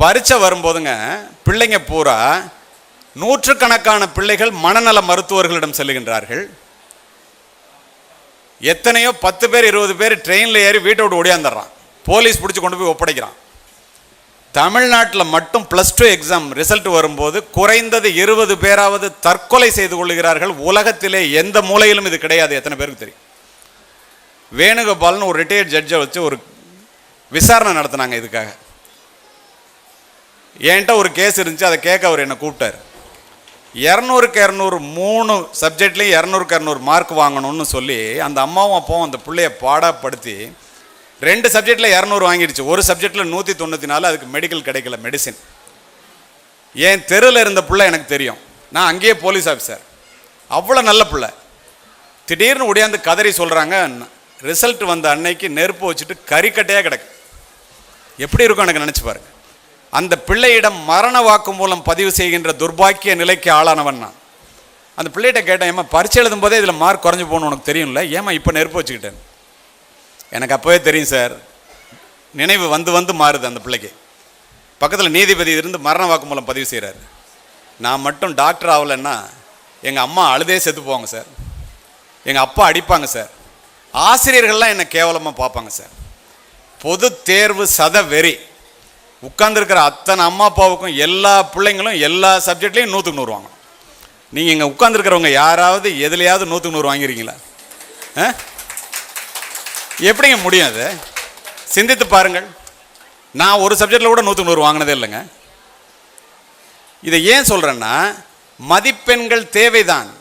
பரீட்சை வரும்போதுங்க பிள்ளைங்க பூரா நூற்றுக்கணக்கான பிள்ளைகள் மனநல மருத்துவர்களிடம் செல்லுகின்றார்கள். எத்தனையோ 10 பேர் 20 பேர் ட்ரெயினில் ஏறி வீட்டை விட்டு ஓடியாந்துடுறான். போலீஸ் பிடிச்சி கொண்டு போய் ஒப்படைக்கிறான். தமிழ்நாட்டில் மட்டும் +2 எக்ஸாம் ரிசல்ட் வரும்போது குறைந்தது 20 பேராவது தற்கொலை செய்து கொள்கிறார்கள். உலகத்திலே எந்த மூலையிலும் இது கிடையாது. எத்தனை பேருக்கு தெரியும்? வேணுகோபால்னு ஒரு ரிட்டையர்ட் ஜட்ஜை வச்சு ஒரு விசாரணை நடத்தினாங்க. இதுக்காக என்கிட்ட ஒரு கேஸ் இருந்துச்சு. அதை கேட்க அவர் என்னை கூப்பிட்டார். 200க்கு 200 3 சப்ஜெக்ட்லேயும் 200க்கு 200 மார்க் வாங்கணும்னு சொல்லி அந்த அம்மாவும் அப்பாவும் அந்த பிள்ளைய பாடப்படுத்தி 2 சப்ஜெக்டில் 200 வாங்கிடுச்சு. ஒரு சப்ஜெக்டில் 194. அதுக்கு மெடிக்கல் கிடைக்கல, மெடிசின். என் தெருவில் இருந்த பிள்ளை எனக்கு தெரியும். நான் அங்கேயே போலீஸ் ஆஃபீஸர். அவ்வளோ நல்ல பிள்ளை. திடீர்னு ஒடியாந்து கதறி சொல்கிறாங்க, ரிசல்ட் வந்த அன்னைக்கு நெருப்பு வச்சுட்டு கறிக்கட்டையாக கிடக்கு. எப்படி இருக்கும் எனக்கு நினச்சி பாருங்க. அந்த பிள்ளையிடம் மரண வாக்குமூலம் பதிவு செய்கின்ற துர்பாக்கிய நிலைக்கு ஆளானவன் நான். அந்த பிள்ளைகிட்ட கேட்டேன், ஏமா பரீட்சை எழுதும் போதே இதில் மார்க் குறைஞ்சி போகணும் உனக்கு தெரியும்ல, ஏமா இப்போ நெருப்பு வச்சுக்கிட்டேன்? எனக்கு அப்போவே தெரியும் சார். நினைவு வந்து மாறுது அந்த பிள்ளைக்கு. பக்கத்தில் நீதிபதி இருந்து மரண வாக்குமூலம் பதிவு செய்கிறாரு. நான் மட்டும் டாக்டர் ஆகலைன்னா எங்கள் அம்மா அழுதே செத்து போவாங்க சார். எங்கள் அப்பா அடிப்பாங்க சார். ஆசிரியர்கள்லாம் என்னை கேவலமாக பார்ப்பாங்க சார். பொது தேர்வு வெறி உட்கார்ந்துருக்கிற அத்தனை அம்மா அப்பாவுக்கும் எல்லா பிள்ளைங்களும் எல்லா சப்ஜெக்ட்லேயும் 100க்கு 100 வாங்க. நீங்கள் இங்கே உட்கார்ந்துருக்கிறவங்க யாராவது எதுலையாவது 100க்கு 100 வாங்கிருக்கீங்களா? எப்படிங்க முடியும்? அது சிந்தித்து பாருங்கள். நான் ஒரு சப்ஜெக்டில் கூட 100க்கு 100 வாங்கினதே இல்லைங்க. இதை ஏன் சொல்கிறேன்னா, மதிப்பெண்கள் தேவைதான்.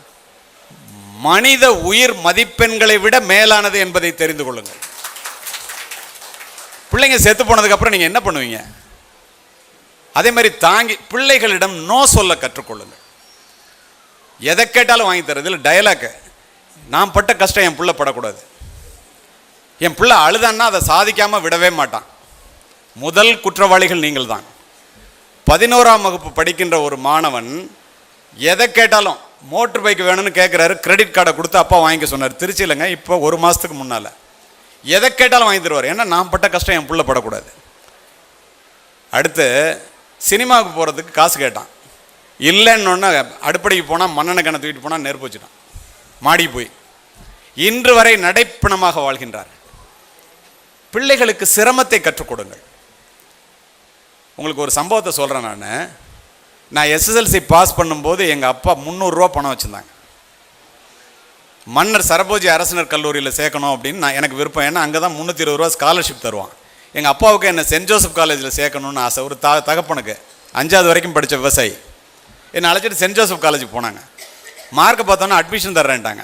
மனித உயிர் மதிப்பெண்களை விட மேலானது என்பதை தெரிந்து கொள்ளுங்கள். பிள்ளைங்க செத்து போனதுக்கப்புறம் நீங்கள் என்ன பண்ணுவீங்க? அதே மாதிரி தாங்கி பிள்ளைகளிடம் நோ சொல்ல கற்றுக்கொள்ளுங்கள். எதை கேட்டாலும் வாங்கி தரது இல்லை. டயலாக், நான் பட்ட கஷ்டம் என் பிள்ளை படக்கூடாது. என் பிள்ளை அழுதான்னா அதை சாதிக்காமல் விடவே மாட்டான். முதல் குற்றவாளிகள் நீங்கள் தான். 11ஆம் வகுப்பு படிக்கின்ற ஒரு மாணவன் எதை கேட்டாலும் மோட்டர் பைக் வேணும்னு கேட்குறாரு. கிரெடிட் கார்டை கொடுத்து அப்பா வாங்கிக்க சொன்னார். திருச்சியிலங்க, இப்போ 1 மாதத்துக்கு முன்னால். எதை கேட்டாலும் வாங்கி தருவார். ஏன்னா நான் பட்ட கஷ்டம் என் பிள்ளை படக்கூடாது. அடுத்து சினிமாவுக்கு போகிறதுக்கு காசு கேட்டான். இல்லைன்னொன்னே அடுப்படிக்கு போனால் மண்ணெண்ணெய் கணை தூக்கிட்டு போனால் நெருப்பு வச்சுட்டான். மாடி போய் இன்று வரை நடைப்பிணமாக வாழ்கின்றார். பிள்ளைகளுக்கு சிரமத்தை கற்றுக் கொடுங்கள். உங்களுக்கு ஒரு சம்பவத்தை சொல்கிறேன். நான் SSLC பாஸ் பண்ணும்போது எங்கள் அப்பா 300 ரூபா பணம் வச்சுருந்தாங்க. மன்னர் சரபோஜி அரசினர் கல்லூரியில் சேர்க்கணும் அப்படின்னு எனக்கு விருப்பம். ஏன்னா அங்கே தான் 320 ரூபா ஸ்காலர்ஷிப் தருவான். எங்கள் அப்பாவுக்கு என்னை சென்ட் ஜோசப் காலேஜில் சேர்க்கணும்னு ஆசை. ஒரு தகப்பனுக்கு 5வது வரைக்கும் படித்த விவசாயி என்னை அழைச்சிட்டு சென்ட் ஜோசப் காலேஜுக்கு போனாங்க. மார்க்கை பார்த்தோன்னா அட்மிஷன் தர்றேன்ட்டாங்க.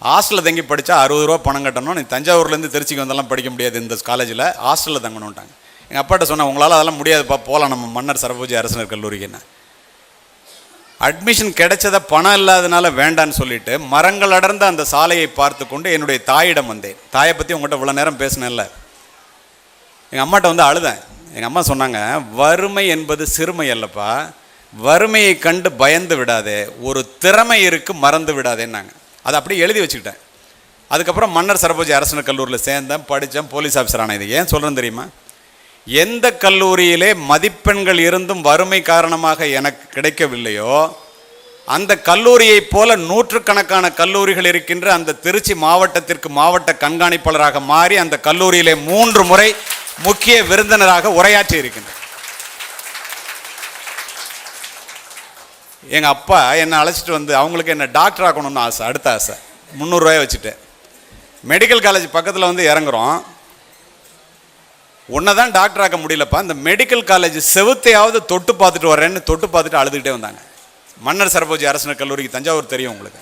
ஹாஸ்டலில் தங்கி படித்தா 60 ரூபா பணம் கட்டணும். நீ தஞ்சாவூர்லேருந்து திருச்சிக்கு வந்தெல்லாம் படிக்க முடியாது இந்த காலேஜில், ஹாஸ்டலில் தங்கணுன்ட்டாங்க. எங்கள் அப்பாட்ட சொன்னேன், உங்களால் அதெல்லாம் முடியாதுப்பா, போகலாம் நம்ம மன்னர் சரபோஜி அரசினர் கல்லூரிக்கு. என்ன அட்மிஷன் கிடைச்சதை பணம் இல்லாதனால வேண்டான்னு சொல்லிட்டு மரங்கள் அடர்ந்த அந்த சாலையை பார்த்து கொண்டு என்னுடைய தாயிடம் வந்தேன். தாயை பற்றி உங்கள்கிட்ட இவ்வளோ நேரம் பேசினேன்ல. எங்கள் அம்மாட்ட வந்து அழுதேன். எங்கள் அம்மா சொன்னாங்க, வறுமை என்பது சிறுமை அல்லப்பா, வறுமையை கண்டு பயந்து விடாதே, ஒரு திறமை இருக்கு மறந்து விடாதேன்னாங்க. அதை அப்படியே எழுதி வச்சுக்கிட்டேன். அதுக்கப்புறம் மன்னர் சரபோஜி அரசினர் கல்லூரியில் சேர்ந்தேன், படித்தேன், போலீஸ் ஆஃபீஸர் ஆனேன். இது ஏன் சொல்கிறேன்னு தெரியுமா? எந்த கல்லூரியிலே மதிப்பெண்கள் இருந்தும் வறுமை காரணமாக எனக்கு கிடைக்கவில்லையோ அந்த கல்லூரியைப் போல நூற்றுக்கணக்கான கல்லூரிகள் இருக்கின்ற அந்த திருச்சி மாவட்டத்திற்கு மாவட்ட கண்காணிப்பாளராக மாறி அந்த கல்லூரியிலே 3 முறை முக்கிய விருந்தினராக உரையாற்றி இருக்கின்றேன். எங்கள் அப்பா என்னை அழைச்சிட்டு வந்து அவங்களுக்கு என்ன டாக்டர் ஆகணும்னு ஆசை. அடுத்த ஆசை 300 ரூபாய் வச்சுட்டு மெடிக்கல் காலேஜ் பக்கத்தில் வந்து இறங்குறோம். உன்னை தான் டாக்டர் ஆக்க முடியலப்பா, இந்த மெடிக்கல் காலேஜ் செவுத்தையாவது தொட்டு பார்த்துட்டு வரேன்னு தொட்டு பார்த்துட்டு அழுதுகிட்டே வந்தாங்க. மன்னர் சரபோஜி அரசினர் கல்லூரிக்கு தஞ்சாவூர் தெரியும் உங்களுக்கு.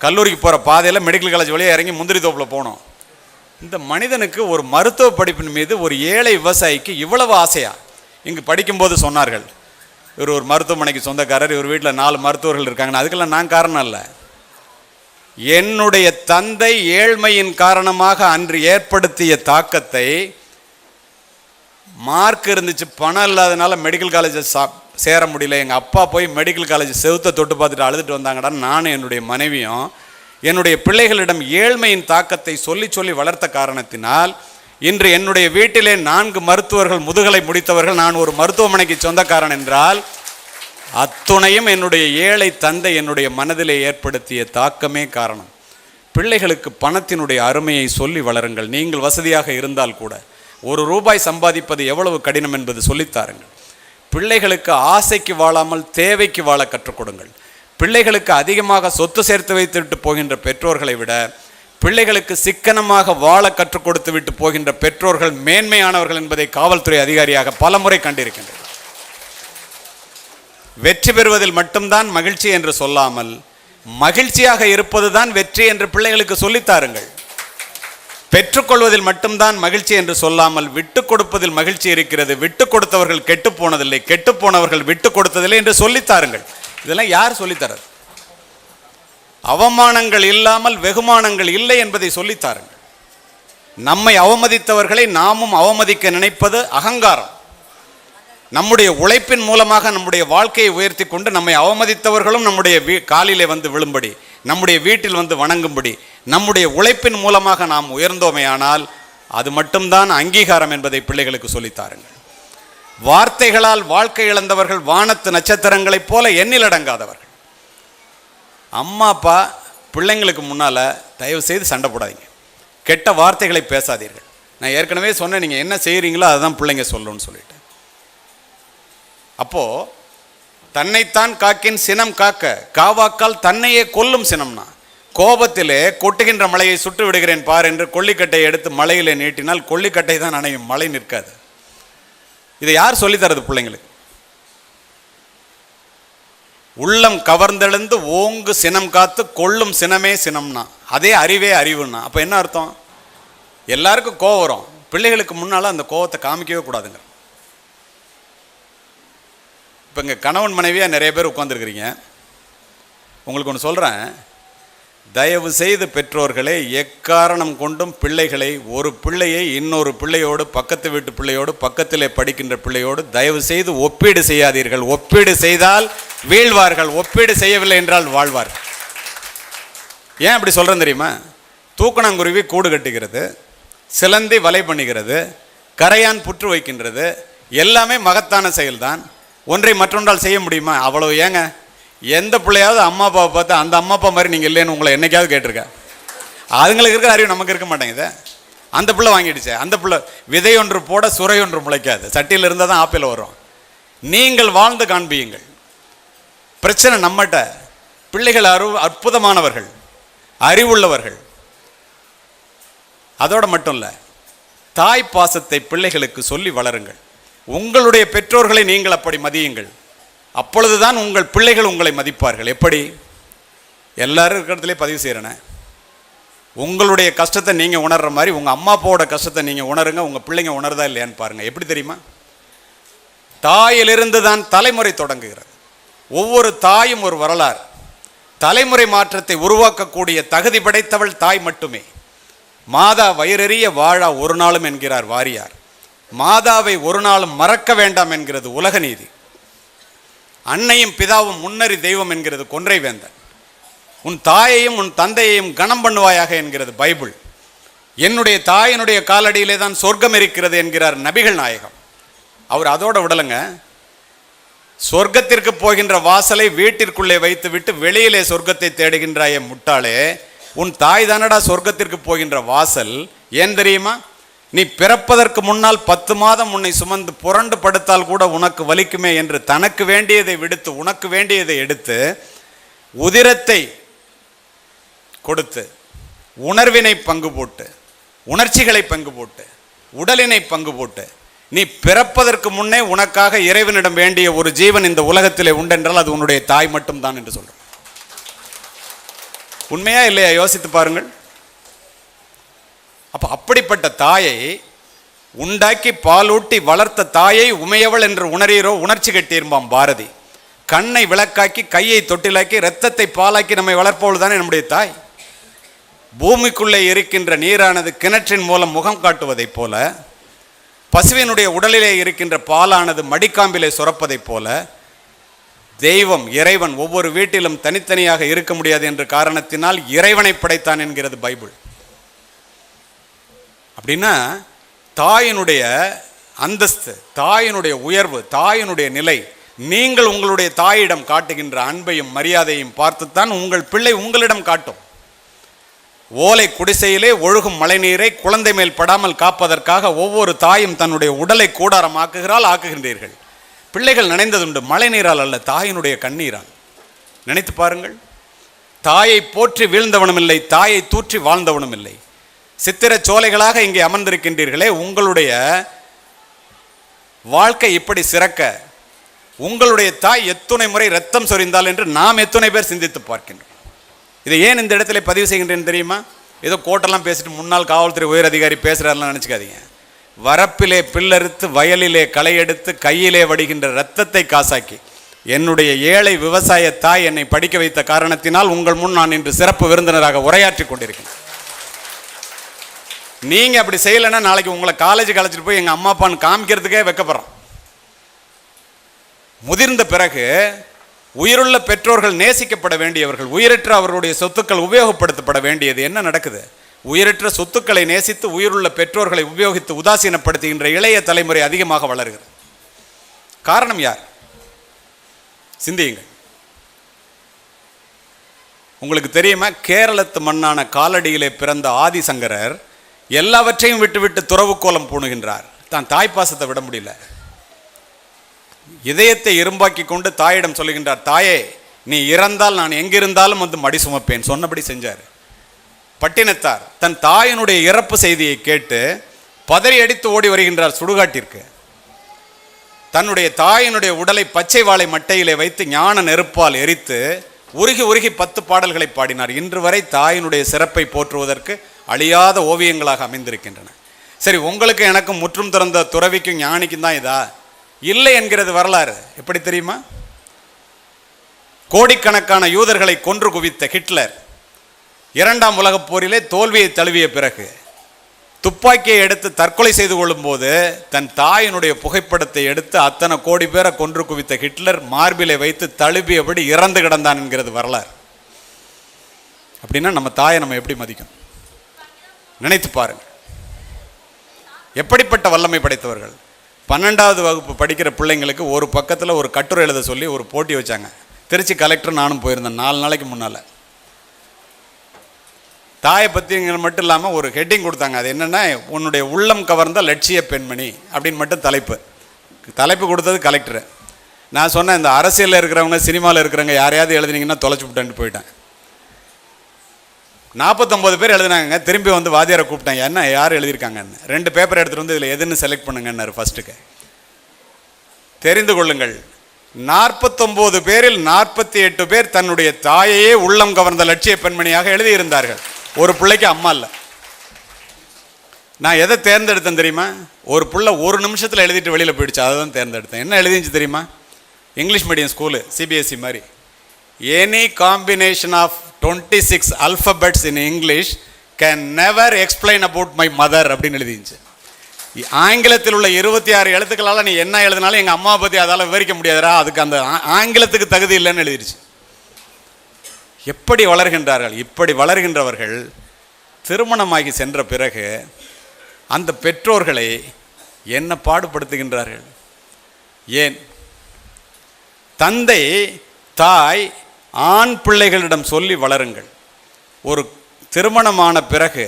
கல்லூரிக்கு போகிற பாதையில் மெடிக்கல் காலேஜ் வழியாக இறங்கி முந்திரி தோப்பில் போனோம். இந்த மனிதனுக்கு ஒரு மருத்துவ படிப்பின் மீது ஒரு ஏழை விவசாயிக்கு இவ்வளவு ஆசையா? இங்கு படிக்கும்போது சொன்னார்கள், இவர் ஒரு மருத்துவமனைக்கு சொந்தக்காரர், இவர் வீட்டில் 4 மருத்துவர்கள் இருக்காங்கன்னு. அதுக்கெல்லாம் நான் காரணம் இல்லை. என்னுடைய தந்தை ஏழ்மையின் காரணமாக அன்று ஏற்படுத்திய தாக்கத்தை, மார்க் இருந்துச்சு பணம் இல்லாதனால மெடிக்கல் காலேஜை சேர முடியல, எங்கள் அப்பா போய் மெடிக்கல் காலேஜ் செவுத்தை தொட்டு பார்த்துட்டு அழுதுட்டு வந்தாங்கடா. நானும் என்னுடைய மனைவியும் என்னுடைய பிள்ளைகளிடம் ஏழ்மையின் தாக்கத்தை சொல்லி சொல்லி வளர்த்த காரணத்தினால் இன்று என்னுடைய வீட்டிலே 4 மருத்துவர்கள் முதுகலை முடித்தவர்கள், நான் ஒரு மருத்துவமனைக்கு சொந்தக்காரன் என்றால் அத்துணையும் என்னுடைய ஏழை தந்தை என்னுடைய மனதிலே ஏற்படுத்திய தாக்கமே காரணம். பிள்ளைகளுக்கு பணத்தினுடைய அருமையை சொல்லி வளருங்கள். நீங்கள் வசதியாக இருந்தால் கூட ₹1 சம்பாதிப்பது எவ்வளவு கடினம் என்பது சொல்லித்தாருங்கள். பிள்ளைகளுக்கு ஆசைக்கு வாழாமல் தேவைக்கு வாழ கற்றுக் கொடுங்கள். பிள்ளைகளுக்கு அதிகமாக சொத்து சேர்த்து வைத்துவிட்டு போகின்ற பெற்றோர்களை விட பிள்ளைகளுக்கு சிக்கனமாக வாழ கற்றுக் கொடுத்து விட்டு போகின்ற பெற்றோர்கள் மேன்மையானவர்கள் என்பதை காவல்துறை அதிகாரியாக பலமுறை கண்டிருக்கின்றனர். வெற்றி பெறுவதில் மட்டும்தான் மகிழ்ச்சி என்று சொல்லாமல் மகிழ்ச்சியாக இருப்பதுதான் வெற்றி என்று பிள்ளைகளுக்கு சொல்லித்தாருங்கள். பெற்றுக்கொள்வதில் மட்டும்தான் மகிழ்ச்சி என்று சொல்லாமல் விட்டு கொடுப்பதில் மகிழ்ச்சி இருக்கிறது, விட்டு கொடுத்தவர்கள் கெட்டு போனதில்லை, கெட்டு போனவர்கள் விட்டு கொடுத்ததில்லை என்று சொல்லித்தாருங்கள். இதெல்லாம் யார் சொல்லித்தரது? அவமானங்கள் இல்லாமல் வெகுமானங்கள் இல்லை என்பதை சொல்லித்தாருங்கள். நம்மை அவமதித்தவர்களை நாமும் அவமதிக்க நினைப்பது அகங்காரம். நம்முடைய உழைப்பின் மூலமாக நம்முடைய வாழ்க்கையை உயர்த்தி கொண்டு நம்மை அவமதித்தவர்களும் நம்முடைய காலிலே வந்து விழும்படி, நம்முடைய வீட்டில் வந்து வணங்கும்படி நம்முடைய உழைப்பின் மூலமாக நாம் உயர்ந்தோமையானால் அது மட்டும்தான் அங்கீகாரம் என்பதை பிள்ளைகளுக்கு சொல்லித்தாருங்கள். வார்த்தைகளால் வாழ்க்கை இழந்தவர்கள் வானத்து நட்சத்திரங்களைப் போல எண்ணிலடங்காதவர்கள். அம்மா அப்பா பிள்ளைங்களுக்கு முன்னால் தயவு செய்து சண்டை போடாதீங்க, கெட்ட வார்த்தைகளை பேசாதீர்கள். நான் ஏற்கனவே சொன்னேன், நீங்கள் என்ன செய்கிறீங்களோ அதுதான் பிள்ளைங்க சொல்லணும்னு சொல்லிட்டு. அப்போது தன்னைத்தான் காக்கின் சினம் காக்க, காவாக்கால் தன்னையே கொல்லும் சினம்னா, கோபத்திலே கொட்டுகின்ற மலையை சுட்டு விடுகிறேன் பார் என்று கொல்லிக்கட்டையை எடுத்து மலையிலே நீட்டினால் கொல்லிக்கட்டை தான் அணையும், மழை நிற்காது. இதை யார் சொல்லித்தரது பிள்ளைங்களுக்கு? உள்ளம் கவர்ந்தெழுந்து ஓங்கு சினம் காத்து கொள்ளும் சினமே சினம்னா, அதே அறிவே அறிவுன்னா. அப்போ என்ன அர்த்தம்? எல்லாருக்கும் கோவம் வரும், பிள்ளைகளுக்கு முன்னால் அந்த கோவத்தை காமிக்கவே கூடாதுங்க. இப்போ இங்கே கணவன் மனைவியாக நிறைய பேர் உட்காந்துருக்கிறீங்க. உங்களுக்கு ஒன்று சொல்கிறேன், தயவு செய்து பெற்றோர்களே எக்காரணம் கொண்டும் பிள்ளைகளை, ஒரு பிள்ளையை இன்னொரு பிள்ளையோடு, பக்கத்து வீட்டு பிள்ளையோடு, பக்கத்திலே படிக்கின்ற பிள்ளையோடு தயவு செய்து ஒப்பீடு செய்யாதீர்கள். ஒப்பீடு செய்தால் வீழ்வார்கள், ஒப்பீடு செய்யவில்லை என்றால் வாழ்வார்கள். ஏன் அப்படி சொல்கிறேன் தெரியுமா? தூக்கணாங்குருவி கூடு கட்டுகிறது, சிலந்தி வலை பண்ணுகிறது, கரையான் புற்று வைக்கின்றது, எல்லாமே மகத்தான செயல்தான். ஒன்றை மற்றொன்றால் செய்ய முடியுமா? அவ்வளவு ஏங்க. எந்த பிள்ளையாவது அம்மா அப்பாவை பார்த்து அந்த அம்மா அப்பா மாதிரி நீங்கள் இல்லைன்னு உங்களை என்னைக்காவது கேட்டிருக்க? அதுங்களுக்கு இருக்கிற அறிவு நமக்கு இருக்க மாட்டேங்குது. அந்த பிள்ளை வாங்கிடுச்சு, அந்த பிள்ளை விதை ஒன்று போட சுரை ஒன்று முளைக்காது, சட்டியில் இருந்தால் தான் ஆப்பிள் வரும். நீங்கள் வாழ்ந்து காண்பியுங்கள். பிரச்சனை நம்மகிட்ட. பிள்ளைகள் அற்புதமானவர்கள், அறிவுள்ளவர்கள். அதோடு மட்டும் இல்லை, தாய் பாசத்தை பிள்ளைகளுக்கு சொல்லி வளருங்கள். உங்களுடைய பெற்றோர்களை நீங்கள் அப்படி மதியுங்கள். அப்பொழுதுதான் உங்கள் பிள்ளைகள் உங்களை மதிப்பார்கள். எப்படி? எல்லாரும் இருக்கிறதுலே பதிவு செய்கிறேனே, உங்களுடைய கஷ்டத்தை நீங்கள் உணர்கிற மாதிரி உங்கள் அம்மா அப்பாவோட கஷ்டத்தை நீங்கள் உணருங்க. உங்கள் பிள்ளைங்க உணர்தா இல்லையான்னு பாருங்கள். எப்படி தெரியுமா? தாயிலிருந்து தான் தலைமுறை தொடங்குகிறது. ஒவ்வொரு தாயும் ஒரு வரலாறு. தலைமுறை மாற்றத்தை உருவாக்கக்கூடிய தகுதி படைத்தவள் தாய் மட்டுமே. மாதா வயிறெறிய வாழா ஒரு நாளும் என்கிறார் வாரியார். மாதாவை ஒரு நாளும் மறக்க வேண்டாம் என்கிறது உலக நீதி. அன்னையும் பிதாவும் முன்னறி தெய்வம் என்கிறது கொன்றை வேந்தன். உன் தாயையும் உன் தந்தையையும் கனம் பண்ணுவாயாக என்கிறது பைபிள். என்னுடைய தாயினுடைய காலடியிலே தான் சொர்க்கம் இருக்கிறது என்கிறார் நபிகள் நாயகம். அவர் அதோட விடலைங்க, சொர்க்கத்திற்கு போகின்ற வாசலை வீட்டிற்குள்ளே வைத்து விட்டு வெளியிலே சொர்க்கத்தை தேடுகின்றாயே முட்டாளே, உன் தாய் தானடா சொர்க்கத்திற்கு போகின்ற வாசல். ஏன் தெரியுமா? நீ பிறப்பதற்கு முன்னால் 10 மாதம் உன்னை சுமந்து புரண்டு படுத்தால் கூட உனக்கு வலிக்குமே என்று தனக்கு வேண்டியதை விடுத்து உனக்கு வேண்டியதை எடுத்து உதிரத்தை கொடுத்து உணர்வினை பங்கு போட்டு உணர்ச்சிகளை பங்கு போட்டு உடலினை பங்கு போட்டு நீ பிறப்பதற்கு முன்னே உனக்காக இறைவனிடம் வேண்டிய ஒரு ஜீவன் இந்த உலகத்திலே உண்டென்றால் அது உன்னுடைய தாய் மட்டும்தான் என்று சொல்றேன். உண்மையா இல்லையா? யோசித்து பாருங்கள். அப்போ அப்படிப்பட்ட தாயை உண்டாக்கி பாலூட்டி வளர்த்த தாயை உமையவள் என்று உணரீரோ? உணர்ச்சி கட்டியிருப்பான் பாரதி. கண்ணை விளக்காக்கி கையை தொட்டிலாக்கி இரத்தத்தை பாலாக்கி நம்மை வளர்ப்பவள் தானே நம்முடைய தாய். பூமிக்குள்ளே இருக்கின்ற நீரானது கிணற்றின் மூலம் முகம் காட்டுவதைப் போல, பசுவினுடைய உடலிலே இருக்கின்ற பாலானது மடிக்காம்பிலே சுரப்பதைப் போல, தெய்வம் இறைவன் ஒவ்வொரு வீட்டிலும் தனித்தனியாக இருக்க முடியாது என்ற காரணத்தினால் இறைவனை படைத்தான் என்கிறது பைபிள். அப்படின்னா தாயினுடைய அந்தஸ்து, தாயினுடைய உயர்வு, தாயினுடைய நிலை, நீங்கள் உங்களுடைய தாயிடம் காட்டுகின்ற அன்பையும் மரியாதையும் பார்த்துத்தான் உங்கள் பிள்ளை உங்களிடம் காட்டும். ஓலை குடிசையிலே ஒழுகும் மழைநீரை குழந்தை மேல் படாமல் காப்பதற்காக ஒவ்வொரு தாயும் தன்னுடைய உடலை கூடாரமாக்குகிறாள், ஆக்குகின்றீர்கள். பிள்ளைகள் நினைந்ததுண்டு மழை நீரால் அல்ல, தாயினுடைய கண்ணீரால். நினைத்து பாருங்கள். தாயை போற்றி வீழ்ந்தவனும் இல்லை, தாயை தூற்றி வாழ்ந்தவனும் இல்லை. சித்திர சோலைகளாக இங்கே அமர்ந்திருக்கின்றீர்களே, உங்களுடைய வாழ்க்கை இப்படி சிறக்க உங்களுடைய தாய் எத்துணை முறை ரத்தம் சொரிந்தால் என்று நாம் எத்துணை பேர் சிந்தித்து பார்க்கின்றோம். இதை ஏன் இந்த இடத்துல பதிவு செய்கின்றேன்னு தெரியுமா? ஏதோ கோட்டெல்லாம் பேசிட்டு முன்னாள் காவல்துறை உயர் அதிகாரி பேசுகிறாரெல்லாம் நினச்சிக்காதீங்க. வரப்பிலே பில்லறுத்து வயலிலே களை எடுத்து கையிலே வடிகின்ற இரத்தத்தை காசாக்கி என்னுடைய ஏழை விவசாய தாய் என்னை படிக்க வைத்த காரணத்தினால் உங்கள் முன் நான் இன்று சிறப்பு விருந்தினராக உரையாற்றி கொண்டிருக்கேன். நீங்கள் அப்படி செய்யலைன்னா நாளைக்கு உங்களை காலேஜுக்கு அழைச்சிட்டு போய் எங்கள் அம்மா அப்பான்னு காமிக்கிறதுக்கே வைக்கப்படுறோம். முதிர்ந்த பிறகு உயிருள்ள பெற்றோர்கள் நேசிக்கப்பட வேண்டியவர்கள், உயிரற்ற அவர்களுடைய சொத்துக்கள் உபயோகப்படுத்தப்பட வேண்டியது. என்ன நடக்குது? உயிரற்ற சொத்துக்களை நேசித்து உயிருள்ள பெற்றோர்களை உபயோகித்து உதாசீனப்படுத்துகின்ற இளைய தலைமுறை அதிகமாக வளர்கிறது. காரணம் யார்? சிந்தியுங்கள். உங்களுக்கு தெரியுமா, கேரளத்து மண்ணான காலடியிலே பிறந்த ஆதிசங்கரர் எல்லாவற்றையும் விட்டுவிட்டு துறவு கோலம் பூணுகின்றார். தான் தாய்ப்பாசத்தை விட முடியல. இதயத்தை இரும்பாக்கி கொண்டு தாயிடம் சொல்லுகின்றார், தாயே நீ இறந்தால் நான் எங்கிருந்தாலும் வந்து மடி சுமப்பேன். சொன்னபடி செஞ்சார். பட்டினத்தார் தன் தாயினுடைய இறப்பு செய்தியை கேட்டு பதறி அடித்து ஓடி வருகின்றார் சுடுகாட்டிற்கு. தன்னுடைய தாயினுடைய உடலை பச்சை வாழை மட்டையிலே வைத்து ஞான நெருப்பால் எரித்து உருகி உருகி 10 பாடல்களை பாடினார். இன்று வரை தாயினுடைய சிறப்பை போற்றுவதற்கு அழியாத ஓவியங்களாக அமைந்திருக்கின்றன. சரி, உங்களுக்கு எனக்கும் முற்றும் திறந்த துறவிக்கும் ஞானிக்கும் தான் இதா? இல்லை என்கிறது வரலாறு. எப்படி தெரியுமா? கோடிக்கணக்கான யூதர்களை கொன்று குவித்த ஹிட்லர் 2ஆம் உலகப் போரிலே தோல்வியை தழுவிய பிறகு துப்பாக்கியை எடுத்து தற்கொலை செய்து கொள்ளும் போது தன் தாயினுடைய புகைப்படத்தை எடுத்து அத்தனை கோடி பேரை கொன்று குவித்த ஹிட்லர் மார்பிலை வைத்து தழுவியபடி இறந்து கிடந்தான் என்கிறது வரலாறு. அப்படின்னா நம்ம தாயை நம்ம எப்படி மதிக்கும்? நினைத்து பாருங்க. எப்படிப்பட்ட வல்லமை படைத்தவர்கள். 12வது வகுப்பு படிக்கிற பிள்ளைங்களுக்கு ஒரு பக்கத்தில் ஒரு கட்டுரை எழுத சொல்லி ஒரு போட்டி வச்சாங்க. திருச்சி கலெக்டர் நானும் போயிருந்தேன் 4 நாளைக்கு முன்னால். தாயை பற்றிங்கிற மட்டும் இல்லாமல் ஒரு ஹெட்டிங் கொடுத்தாங்க. அது என்னென்னா, உன்னுடைய உள்ளம் கவர்ந்த லட்சிய பெண்மணி அப்படின்னு மட்டும் தலைப்பு கொடுத்தது கலெக்டரு. நான் சொன்னேன், இந்த அரசியலில் இருக்கிறவங்க சினிமாவில் இருக்கிறவங்க யாரையாவது எழுதுனீங்கன்னா தொலைச்சி விட்டேன்ட்டு போயிட்டேன். 49 பேர் எழுதினாங்க. திரும்பி வந்து வாத்தியாரை கூப்பிட்டாங்க, என்ன யார் எழுதியிருக்காங்கன்னு. 2 பேப்பர் எடுத்துகிட்டு வந்து இதில் எதுன்னு செலக்ட் பண்ணுங்கன்னாரு. ஃபஸ்ட்டுக்கு தெரிந்து கொள்ளுங்கள், 49 பேரில் 48 பேர் தன்னுடைய தாயையே உள்ளம் கவர்ந்த லட்சிய பெண்மணியாக எழுதியிருந்தார்கள். ஒரு பிள்ளைக்கு அம்மா இல்லை. நான் எதை தேர்ந்தெடுத்தேன் தெரியுமா? ஒரு பிள்ளை 1 நிமிஷத்தில் எழுதிட்டு வெளியில் போயிடுச்சு, அதை தான் தேர்ந்தெடுத்தேன். என்ன எழுதிச்சு தெரியுமா? இங்கிலீஷ் மீடியம் ஸ்கூலு, சிபிஎஸ்சி மாதிரி. Any combination of 26 alphabets in English can never explain about my mother அப்படின்னு எழுதிச்சு. ஆங்கிலத்தில் உள்ள 26 எழுத்துக்களால் நீ என்ன எழுதினாலும் எங்கள் அம்மாவை பற்றி அதால் விவரிக்க முடியாதரா, அதுக்கு அந்த ஆங்கிலத்துக்கு தகுதி இல்லைன்னு எழுதிருச்சு. எப்படி வளர்கின்றார்கள்? இப்படி வளர்கின்றவர்கள் திருமணமாகி சென்ற பிறகு அந்த பெற்றோர்களை என்ன பாடுபடுத்துகின்றார்கள்? ஏன்? தந்தை தாய் ஆண் பிள்ளைகளிடம் சொல்லி வளருங்கள். ஒரு திருமணமான பிறகு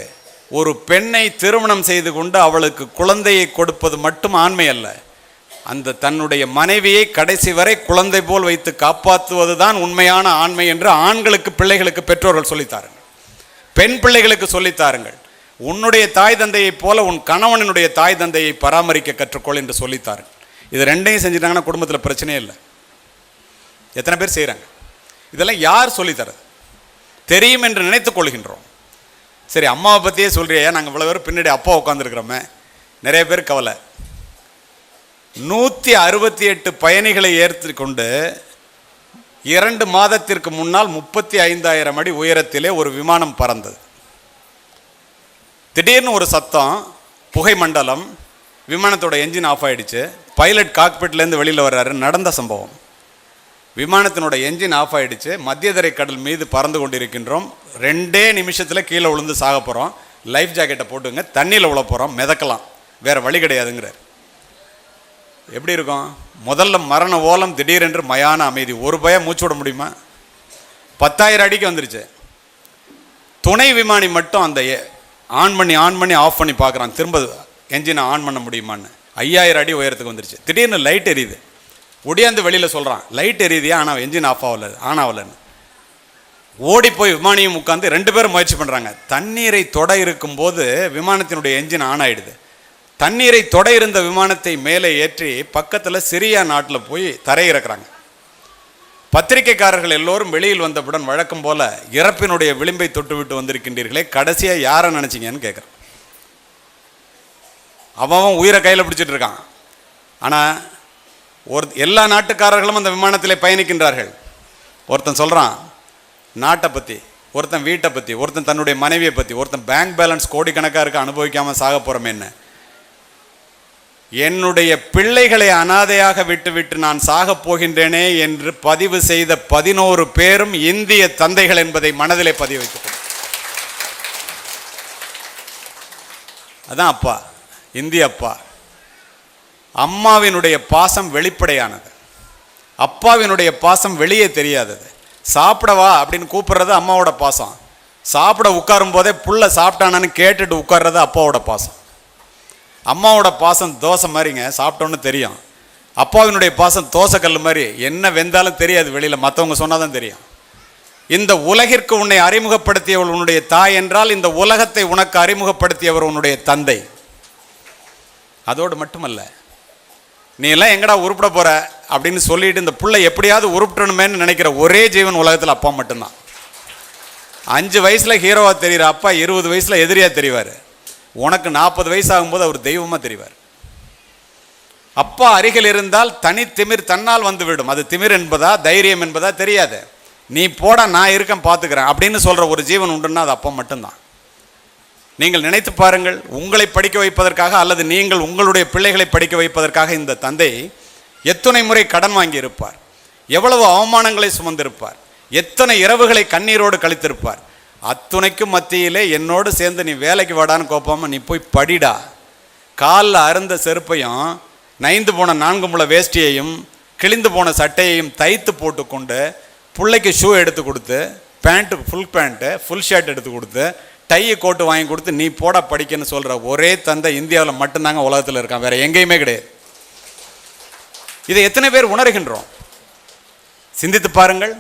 ஒரு பெண்ணை திருமணம் செய்து கொண்டு அவளுக்கு குழந்தையை கொடுப்பது மட்டும் ஆண்மை அல்ல, அந்த தன்னுடைய மனைவியை கடைசி வரை குழந்தை போல் வைத்து காப்பாற்றுவது தான் உண்மையான ஆண்மை என்று ஆண்களுக்கு பிள்ளைகளுக்கு பெற்றோர்கள் சொல்லித்தாருங்கள். பெண் பிள்ளைகளுக்கு சொல்லித்தாருங்கள். உன்னுடைய தாய் தந்தையைப் போல உன் கணவனுடைய தாய் தந்தையை பராமரிக்க கற்றுக்கொள் என்று சொல்லித்தாருங்கள். இது 2ஐயும் செஞ்சுட்டாங்கன்னா குடும்பத்தில் பிரச்சனையே இல்லை. எத்தனை பேர் செய்கிறாங்க? இதெல்லாம் யார் சொல்லித்தரது? தெரியும் என்று நினைத்து கொள்கின்றோம். சரி, அம்மாவை பற்றியே சொல்கிறியா, நாங்கள் இவ்வளோ பேர் பின்னாடி அப்பா உட்காந்துருக்கிறோமே. நிறைய பேர் கவலை. 168 பயணிகளை ஏற்றி கொண்டு 2 மாதத்திற்கு முன்னால் 35,000 அடி உயரத்திலே ஒரு விமானம் பறந்தது. திடீர்னு ஒரு சத்தம், புகை மண்டலம், விமானத்தோட என்ஜின் ஆஃப் ஆகிடுச்சு. பைலட் காக்பிட்லேருந்து வெளியில் வர்றாரு. நடந்த சம்பவம். விமானத்தினோட என்ஜின் ஆஃப் ஆகிடுச்சு. மத்திய தரை கடல் மீது பறந்து கொண்டிருக்கின்றோம். 2 நிமிஷத்தில் கீழே விழுந்து சாக போகிறோம். லைஃப் ஜாக்கெட்டை போட்டுங்க, தண்ணியில் விழ போகிறோம், மிதக்கலாம். வேற வழி கிடையாதுங்கிறார். எப்படி இருக்கும்? முதல்ல மரண ஓலம், திடீரென்று மயான அமைதி. ஒரு பயம் மூச்சு விட முடியுமா? 10,000 அடிக்கு வந்துருச்சு. துணை விமானி மட்டும் அந்த ஆன் பண்ணி ஆஃப் பண்ணி பார்க்குறான், திரும்ப என்ஜினை ஆன் பண்ண முடியுமான்னு. 5,000 அடி உயரத்துக்கு வந்துருச்சு. திடீர்னு லைட் எரியுது. ஒடியாந்து வெளியில் சொல்கிறான், லைட் எரியுதியா, ஆனால் என்ஜின் ஆன் ஆகலன்னு. ஓடி போய் விமானியும் உட்காந்து 2 பேரும் முயற்சி பண்ணுறாங்க. தண்ணீரை தொட இருக்கும்போது விமானத்தினுடைய என்ஜின் ஆன் ஆகிடுது. தண்ணீரை தொட இருந்த விமானத்தை மேலே ஏற்றி பக்கத்தில் சிரியா நாட்டில் போய் தரையிறக்குறாங்க. பத்திரிகைக்காரர்கள் எல்லோரும் வெளியில் வந்தவுடன் வழக்கம் போல இறப்பினுடைய விளிம்பை தொட்டு விட்டு வந்திருக்கின்றீர்களே, கடைசியாக யாரை நினச்சிங்கன்னு கேட்குறான். அவன் உயிரை கையில் பிடிச்சிட்டு இருக்கான். ஆனால் எல்லா நாட்டுக்காரர்களும் அந்த விமானத்திலே பயணிக்கின்றார்கள். ஒருத்தன் சொல்கிறான் நாட்டை பற்றி, ஒருத்தன் வீட்டை பற்றி, ஒருத்தன் தன்னுடைய மனைவியை பற்றி, ஒருத்தன் பேங்க் பேலன்ஸ் கோடிக்கணக்காக இருக்க அனுபவிக்காமல் சாக போகிறோமே என்ன, என்னுடைய பிள்ளைகளை அனாதையாக விட்டுவிட்டு நான் சாக போகின்றேனே என்று பதிவு செய்த 11 பேரும் இந்திய தந்தைகள் என்பதை மனதிலே பதிவு வைத்துக்கொள்ளும். அதான் அப்பா, இந்திய அப்பா. அம்மாவினுடைய பாசம் வெளிப்படையானது, அப்பாவினுடைய பாசம் வெளியே தெரியாதது. சாப்பிடவா அப்படின்னு கூப்பிடுறது அம்மாவோட பாசம். சாப்பிட உட்காரும் போதே புள்ள சாப்பிட்டானு கேட்டுட்டு உட்கார்றது அப்பாவோட பாசம். அம்மாவோட பாசம் தோசை மாதிரிங்க, சாப்பிட்டோன்னு தெரியும். அப்பாவினுடைய பாசம் தோசைக்கல் மாதிரி, என்ன வெந்தாலும் தெரியாது வெளியில், மற்றவங்க சொன்னாதான் தெரியும். இந்த உலகிற்கு உன்னை அறிமுகப்படுத்தியவள் உன்னுடைய தாய் என்றால், இந்த உலகத்தை உனக்கு அறிமுகப்படுத்தியவர் உன்னுடைய தந்தை. அதோடு மட்டுமல்ல, நீ எல்லாம் எங்கடா உருப்பிட போற அப்படின்னு சொல்லிட்டு இந்த புள்ளை எப்படியாவது உருப்பிடணுமேன்னு நினைக்கிற ஒரே ஜீவன் உலகத்தில் அப்பா மட்டும்தான். 5 வயசுல ஹீரோவா தெரிகிற அப்பா 20 வயசுல எதிரியா தெரிவார். உனக்கு 40 வயசு ஆகும்போது அவர் தெய்வமா தெரிவார். அப்பா அருகில் இருந்தால் தனி திமிர் தன்னால் வந்துவிடும். அது திமிர் என்பதா தைரியம் என்பதா தெரியாது. நீ போட, நான் இருக்கேன் பார்த்துக்கிறேன் அப்படின்னு சொல்ற ஒரு ஜீவன் உண்டுன்னா அது அப்பா மட்டும்தான். நீங்கள் நினைத்து பாருங்கள், உங்களை படிக்க வைப்பதற்காக அல்லது நீங்கள் உங்களுடைய பிள்ளைகளை படிக்க வைப்பதற்காக இந்த தந்தை எத்தனை முறை கடன் வாங்கி இருப்பார், எவ்வளவு அவமானங்களை சுமந்திருப்பார், எத்தனை இரவுகளை கண்ணீரோடு கழித்திருப்பார். அத்துணைக்கும் மத்தியிலே என்னோடு சேர்ந்து நீ வேலைக்கு வாடான்னு கோப்பாம நீ போய் படிடா, காலில் அருந்த செருப்பையும் நைந்து போன 4 முழ வேஷ்டியையும் கிழிந்து போன சட்டையையும் தைத்து போட்டு கொண்டு பிள்ளைக்கு ஷூ எடுத்து கொடுத்து, பேண்ட்டு ஃபுல் ஷர்ட் எடுத்து கொடுத்து, டையை கோட்டு வாங்கி கொடுத்து நீ போட படிக்கன்னு சொல்கிற ஒரே தந்தை இந்தியாவில் மட்டும்தாங்க உலகத்தில் இருக்கான், வேற எங்கேயுமே கிடையாது. இதை எத்தனை பேர் உணர்கின்றோம்? சிந்தித்து பாருங்கள்.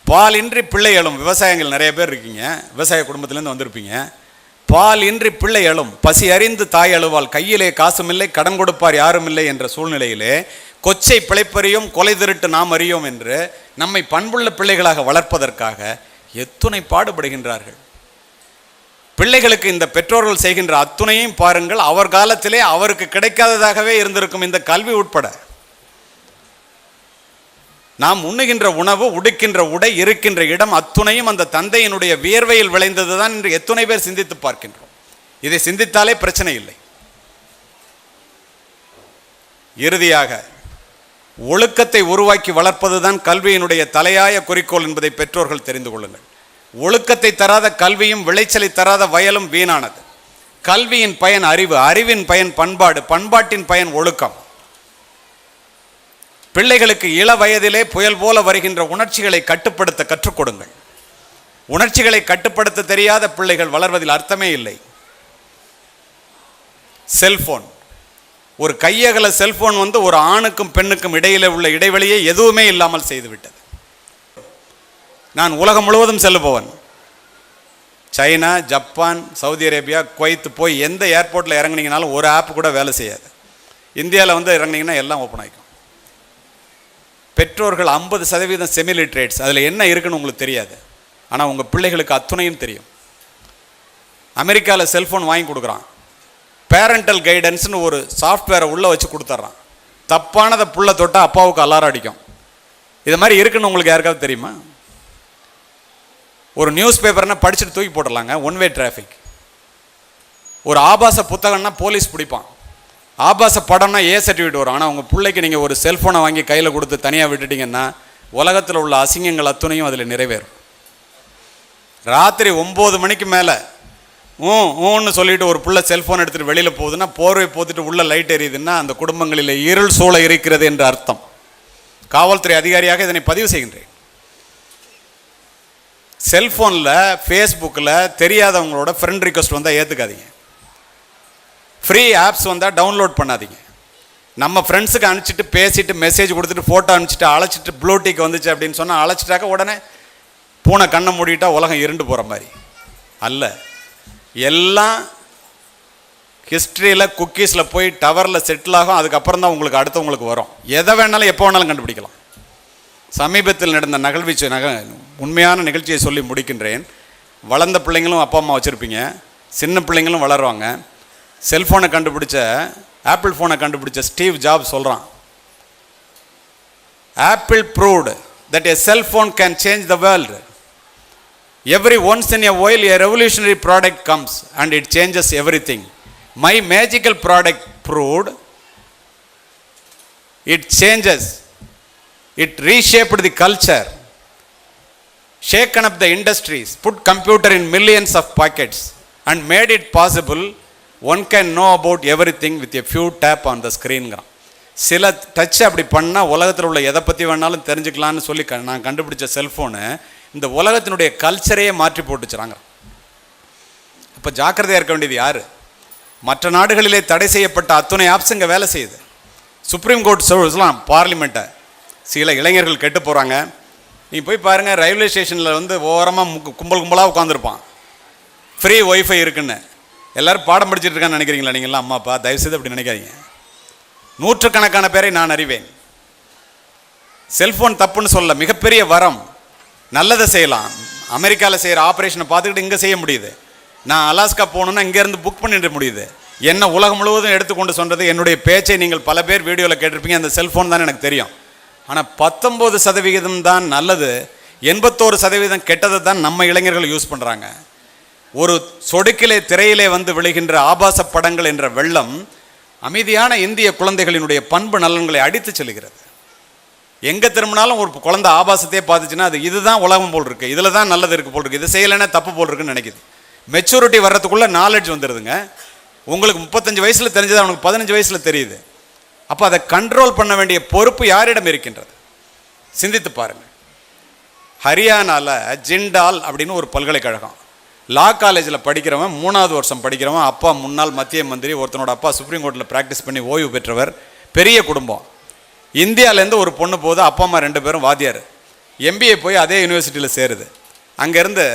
பால் இன்றி பிள்ளை எழும். விவசாயங்கள் நிறைய பேர் இருக்கீங்க, விவசாய குடும்பத்திலேருந்து வந்திருப்பீங்க. பால் இன்றி பிள்ளை எழும், பசி அறிந்து தாய் அழுவாள், கையிலே காசும் இல்லை, கடன் கொடுப்பார் யாரும் இல்லை என்ற சூழ்நிலையிலே கொச்சை பிழைப்பறியும் கொலை திருட்டு நாம் அறியோம் என்று நம்மை பண்புள்ள பிள்ளைகளாக வளர்ப்பதற்காக எத்துணை பாடுபடுகின்றார்கள். பிள்ளைகளுக்கு இந்த பெற்றோர்கள் செய்கின்ற அத்துணையும் பாருங்கள். அவர் காலத்திலே அவருக்கு கிடைக்காததாகவே இருந்திருக்கும் இந்த கல்வி உட்பட. நாம் உண்ணுகின்ற உணவு, உடுக்கின்ற உடை, இருக்கின்ற இடம் அத்துணையும் அந்த தந்தையினுடைய வியர்வையில் விளைந்ததுதான் என்று எத்துணை பேர் சிந்தித்து பார்க்கின்றோம். இதை சிந்தித்தாலே பிரச்சனை இல்லை. இறுதியாக ஒழுக்கத்தை உருவாக்கி வளர்ப்பதுதான் கல்வியினுடைய தலையாய குறிக்கோள் என்பதை பெற்றோர்கள் தெரிந்து கொள்ளுங்கள். ஒழுக்கத்தை தராத கல்வியும் விளைச்சலை தராத வயலும் வீணானது. கல்வியின் பயன் அறிவு, அறிவின் பயன் பண்பாடு, பண்பாட்டின் பயன் ஒழுக்கம். பிள்ளைகளுக்கு இள வயதிலே புயல் போல வருகின்ற உணர்ச்சிகளை கட்டுப்படுத்த கற்றுக் கொடுங்கள். உணர்ச்சிகளை கட்டுப்படுத்த தெரியாத பிள்ளைகள் வளர்வதில் அர்த்தமே இல்லை. செல்போன், ஒரு கையகல செல்போன் ஒரு ஆணுக்கும் பெண்ணுக்கும் இடையில உள்ள இடைவெளியை எதுவுமே இல்லாமல் செய்துவிட்டது. நான் உலகம் முழுவதும் செல்லுபவன். China, Japan, Saudi Arabia, Kuwait போய் எந்த ஏர்போர்ட்டில் இறங்குனீங்கனாலும் ஒரு ஆப் கூட வேலை செய்யாது. இந்தியாவில் இறங்குனீங்கன்னா எல்லாம் ஓப்பன் ஆகிக்கும். பெற்றோர்கள் 50% செமிலிட்ரேட்ஸ். அதில் என்ன இருக்குன்னு உங்களுக்கு தெரியாது, ஆனால் உங்கள் பிள்ளைகளுக்கு அத்துணையும் தெரியும். அமெரிக்காவில் செல்ஃபோன் வாங்கி கொடுக்குறான். பேரண்டல் கைடன்ஸ்னு ஒரு சாஃப்ட்வேரை உள்ளே வச்சு கொடுத்துட்றான். தப்பானதை புள்ள தொட்டால் அப்பாவுக்கு அலாரம் அடிக்கும். இது மாதிரி இருக்குன்னு உங்களுக்கு யாருக்காவது தெரியுமா? ஒரு நியூஸ் பேப்பர்னா படிச்சுட்டு தூக்கி போட்டுடலாங்க, ஒன் வே டிராஃபிக். ஒரு ஆபாச புத்தகம்னா போலீஸ் பிடிப்பான். ஆபாச படம்னா ஏ சர்டிஃபிகேட் வரும். ஆனால் உங்கள் பிள்ளைக்கு நீங்கள் ஒரு செல்ஃபோனை வாங்கி கையில் கொடுத்து தனியாக விட்டுட்டிங்கன்னா உலகத்தில் உள்ள அசிங்கங்கள் அத்துணையும் அதில் நிறைவேறும். ராத்திரி 9 மணிக்கு மேலே ஊன்னு சொல்லிட்டு ஒரு புள்ள செல்ஃபோன் எடுத்துகிட்டு வெளியில் போகுதுன்னா, போர்வை போத்துட்டு உள்ள லைட் எரியுதுன்னா அந்த குடும்பங்களில் இருள் சூழ இருக்கிறது என்று அர்த்தம். காவல்துறை அதிகாரியாக இதனை பதிவு செய்கின்றேன். செல்ஃபோனில் ஃபேஸ்புக்கில் தெரியாதவங்களோட ஃப்ரெண்ட் ரிக்வெஸ்ட் வந்தால் ஏற்றுக்காதீங்க. ஃப்ரீ ஆப்ஸ் வந்தால் டவுன்லோட் பண்ணாதீங்க. நம்ம ஃப்ரெண்ட்ஸுக்கு அனுப்பிச்சிட்டு பேசிட்டு மெசேஜ் கொடுத்துட்டு ஃபோட்டோ அனுப்பிச்சிட்டு அழைச்சிட்டு ப்ளூடிக் வந்துச்சு அப்படின்னு சொன்னால் அழைச்சிட்டாக்க உடனே பூனை கண்ணை மூடிட்டா உலகம் இருண்டு போகிற மாதிரி அல்ல. எல்லாம் ஹிஸ்ட்ரியில் குக்கீஸில் போய் டவரில் செட்டில் ஆகும். அதுக்கப்புறம் தான் உங்களுக்கு அடுத்தவங்களுக்கு வரும். எதை வேணாலும் எப்போ வேணாலும் கண்டுபிடிக்கலாம். சமீபத்தில் நடந்த உண்மையான நிகழ்ச்சியை சொல்லி முடிக்கின்றேன். வளர்ந்த பிள்ளைங்களும் அப்பா அம்மா வச்சுருப்பீங்க, சின்ன பிள்ளைங்களும் வளருவாங்க. செல்ஃபோனை கண்டுபிடிச்ச ஆப்பிள் ஃபோனை கண்டுபிடிச்ச ஸ்டீவ் ஜாப்ஸ் சொல்கிறான், apple proved that a cell phone can change the world. Every once in a while a revolutionary product comes and it changes everything. My magical product proved it changes. It reshaped the culture, shaken up the industries, put computer in millions of pockets and made it possible one can know about everything with a few tap on the screen. சில touch அப்படி பண்ணால் உலகத்தில் உள்ள எதை பற்றி வேணாலும் தெரிஞ்சுக்கலான்னு சொல்லி நான் கண்டுபிடிச்ச செல்ஃபோனு இந்த உலகத்தினுடைய கல்ச்சரையே மாற்றி போட்டுச்சுறாங்க. அப்போ ஜாக்கிரதையாக இருக்க வேண்டியது யார்? மற்ற நாடுகளிலே தடை செய்யப்பட்ட அத்துணை ஆப்ஸ் இங்கே வேலை செய்யுது. சுப்ரீம் கோர்ட் சொல்லுலாம் பார்லிமெண்ட்டை, சில இளைஞர்கள் கெட்டு போகிறாங்க. நீ போய் பாருங்கள், ரயில்வே ஸ்டேஷனில் வந்து ஓரமாக கும்பலாக உட்காந்துருப்பான், ஃப்ரீ ஒய்ஃபை இருக்குன்னு. எல்லோரும் பாடம் படிச்சுட்டு இருக்கான்னு நினைக்கிறீங்களா நீங்களாம்? அம்மா அப்பா தயவுசெய்து அப்படி நினைக்காதீங்க. நூற்றுக்கணக்கான பேரை நான் அறிவேன். செல்ஃபோன் தப்புன்னு சொல்ல, மிகப்பெரிய வரம். நல்லதை செய்யலாம். அமெரிக்காவில் செய்கிற ஆப்ரேஷனை பார்த்துக்கிட்டு இங்கே செய்ய முடியுது. நான் அலாஸ்கா போகணுன்னா இங்கேருந்து புக் பண்ணிட முடியுது. என்ன உலகம் முழுவதும் எடுத்துக்கொண்டு சொன்னது என்னுடைய பேச்சை நீங்கள் பல பேர் வீடியோவில் கேட்டிருப்பீங்க. அந்த செல்ஃபோன் தான் எனக்கு தெரியும். ஆனால் 19% தான் நல்லது, 81% கெட்டதை தான் நம்ம இளைஞர்கள் யூஸ் பண்ணுறாங்க. ஒரு சொடுக்கிலே திரையிலே வந்து விழுகின்ற ஆபாச படங்கள் என்ற வெள்ளம் அமைதியான இந்திய குழந்தைகளினுடைய பண்பு நலன்களை அடித்து செல்கிறது. எங்கே திரும்பினாலும் ஒரு குழந்தை ஆபாசத்தையே பார்த்துச்சுன்னா அது இதுதான் உலகம் போல் இருக்குது, இதில் தான் நல்லது இருக்குது போல் இருக்குது, இது செய்யலைன்னா தப்பு போல் இருக்குன்னு நினைக்கிது. மெச்சூரிட்டி வர்றதுக்குள்ளே நாலேஜ் வந்துடுதுங்க. உங்களுக்கு 35 வயசில் தெரிஞ்சது அவனுக்கு 15 வயசில் தெரியுது. அப்போ அதை கண்ட்ரோல் பண்ண வேண்டிய பொறுப்பு யாரிடம் இருக்கின்றது? சிந்தித்து பாருங்கள். ஹரியானாவில் ஜிண்டால் அப்படின்னு ஒரு பல்கலைக்கழகம், லா காலேஜில் படிக்கிறவன், 3வது வருஷம் படிக்கிறவன், அப்பா முன்னாள் மத்திய மந்திரி, ஒருத்தனோட அப்பா சுப்ரீம் கோர்ட்டில் ப்ராக்டிஸ் பண்ணி ஓய்வு பெற்றவர், பெரிய குடும்பம். இந்தியாவிலேருந்து ஒரு பொண்ணு போகுது, அப்பா அம்மா 2 பேரும் வாத்தியார். MBA போய் அதே யூனிவர்சிட்டியில் சேருது. அங்கேருந்து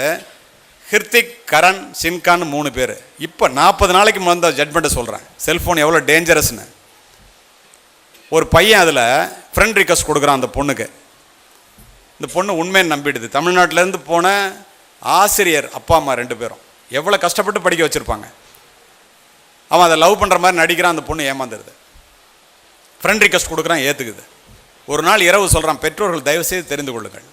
ஹிர்திக், கரண், சின்கான்னு 3 பேர். இப்போ 40 நாளைக்கு முன்னாடி ஜட்மெண்ட்டை சொல்கிறேன், செல்ஃபோன் எவ்வளோ டேஞ்சரஸ்னு. ஒரு பையன் அதில் ஃப்ரெண்ட் ரிக்வெஸ்ட் கொடுக்குறான் அந்த பொண்ணுக்கு. இந்த பொண்ணு உண்மையை நம்பிடுது. தமிழ்நாட்டிலேருந்து போன ஆசிரியர் அப்பா அம்மா 2 பேரும் எவ்வளோ கஷ்டப்பட்டு படிக்க வச்சுருப்பாங்க. அவன் அதை லவ் பண்ணுற மாதிரி நடிக்கிறான். அந்த பொண்ணு ஏமாந்துடுது. ஃப்ரெண்ட் ரிக்வெஸ்ட் கொடுக்குறான், ஏற்றுக்குது. ஒரு நாள் இரவு சொல்கிறான், பெற்றோர்கள் தயவுசெய்து தெரிந்து கொள்ளுங்கள்,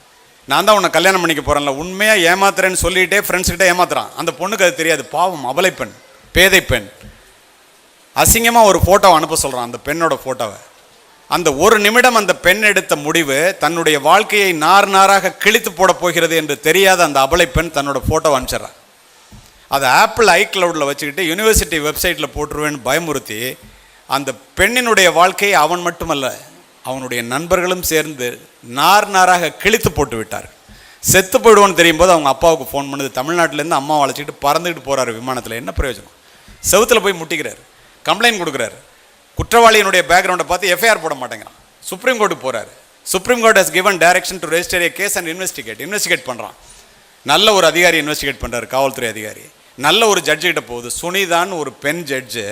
நான் தான் உன்னை கல்யாணம் பண்ணிக்க போகிறேன்ல, உண்மையாக ஏமாத்துறேன்னு சொல்லிகிட்டே ஃப்ரெண்ட்ஸ்கிட்ட ஏமாத்துறான். அந்த பொண்ணுக்கு அது தெரியாது. பாவம், அபலை பெண், பேதை பெண். அசிங்கமாக ஒரு ஃபோட்டோவை அனுப்ப சொல்கிறான், அந்த பெண்ணோட ஃபோட்டோவை. அந்த ஒரு நிமிடம் அந்த பெண் எடுத்த முடிவு தன்னுடைய வாழ்க்கையை நாராக கிழித்து போட போகிறது என்று தெரியாத அந்த அபலை பெண் தன்னோட ஃபோட்டோவை அனுப்பிச்சிட்றான். அதை ஆப்பிள் ஐக்ளவுடில் வச்சுக்கிட்டு யூனிவர்சிட்டி வெப்சைட்டில் போட்டுருவேன்னு பயமுறுத்தி அந்த பெண்ணினுடைய வாழ்க்கையை அவன் மட்டுமல்ல அவனுடைய நண்பர்களும் சேர்ந்து நாராக கிழித்து போட்டு விட்டார். செத்து போயிடுவோன்னு தெரியும் போது அவங்க அப்பாவுக்கு ஃபோன் பண்ணுது. தமிழ்நாட்டிலேருந்து அம்மாவை அழைச்சிக்கிட்டு பறந்துக்கிட்டு போகிறாரு விமானத்தில். என்ன பிரயோஜனம்? செவுத்தில் போய் முட்டிக்கிறார், கம்ப்ளைண்ட் கொடுக்குறாரு. குற்றவாளியினுடைய பேக்ரவுண்டை பார்த்து எஃப்ஐஆர் போட மாட்டேங்கிறான். சுப்ரீம் கோர்ட்டுக்கு போகிறாரு. Supreme Court has given direction to register a case and investigate பண்ணுறான். நல்ல ஒரு அதிகாரி இன்வெஸ்டிகேட் பண்ணுறாரு, காவல்துறை அதிகாரி. நல்ல ஒரு ஜட்ஜுக்கிட்ட போகுது. சுனிதான்னு ஒரு பெண் ஜட்ஜு,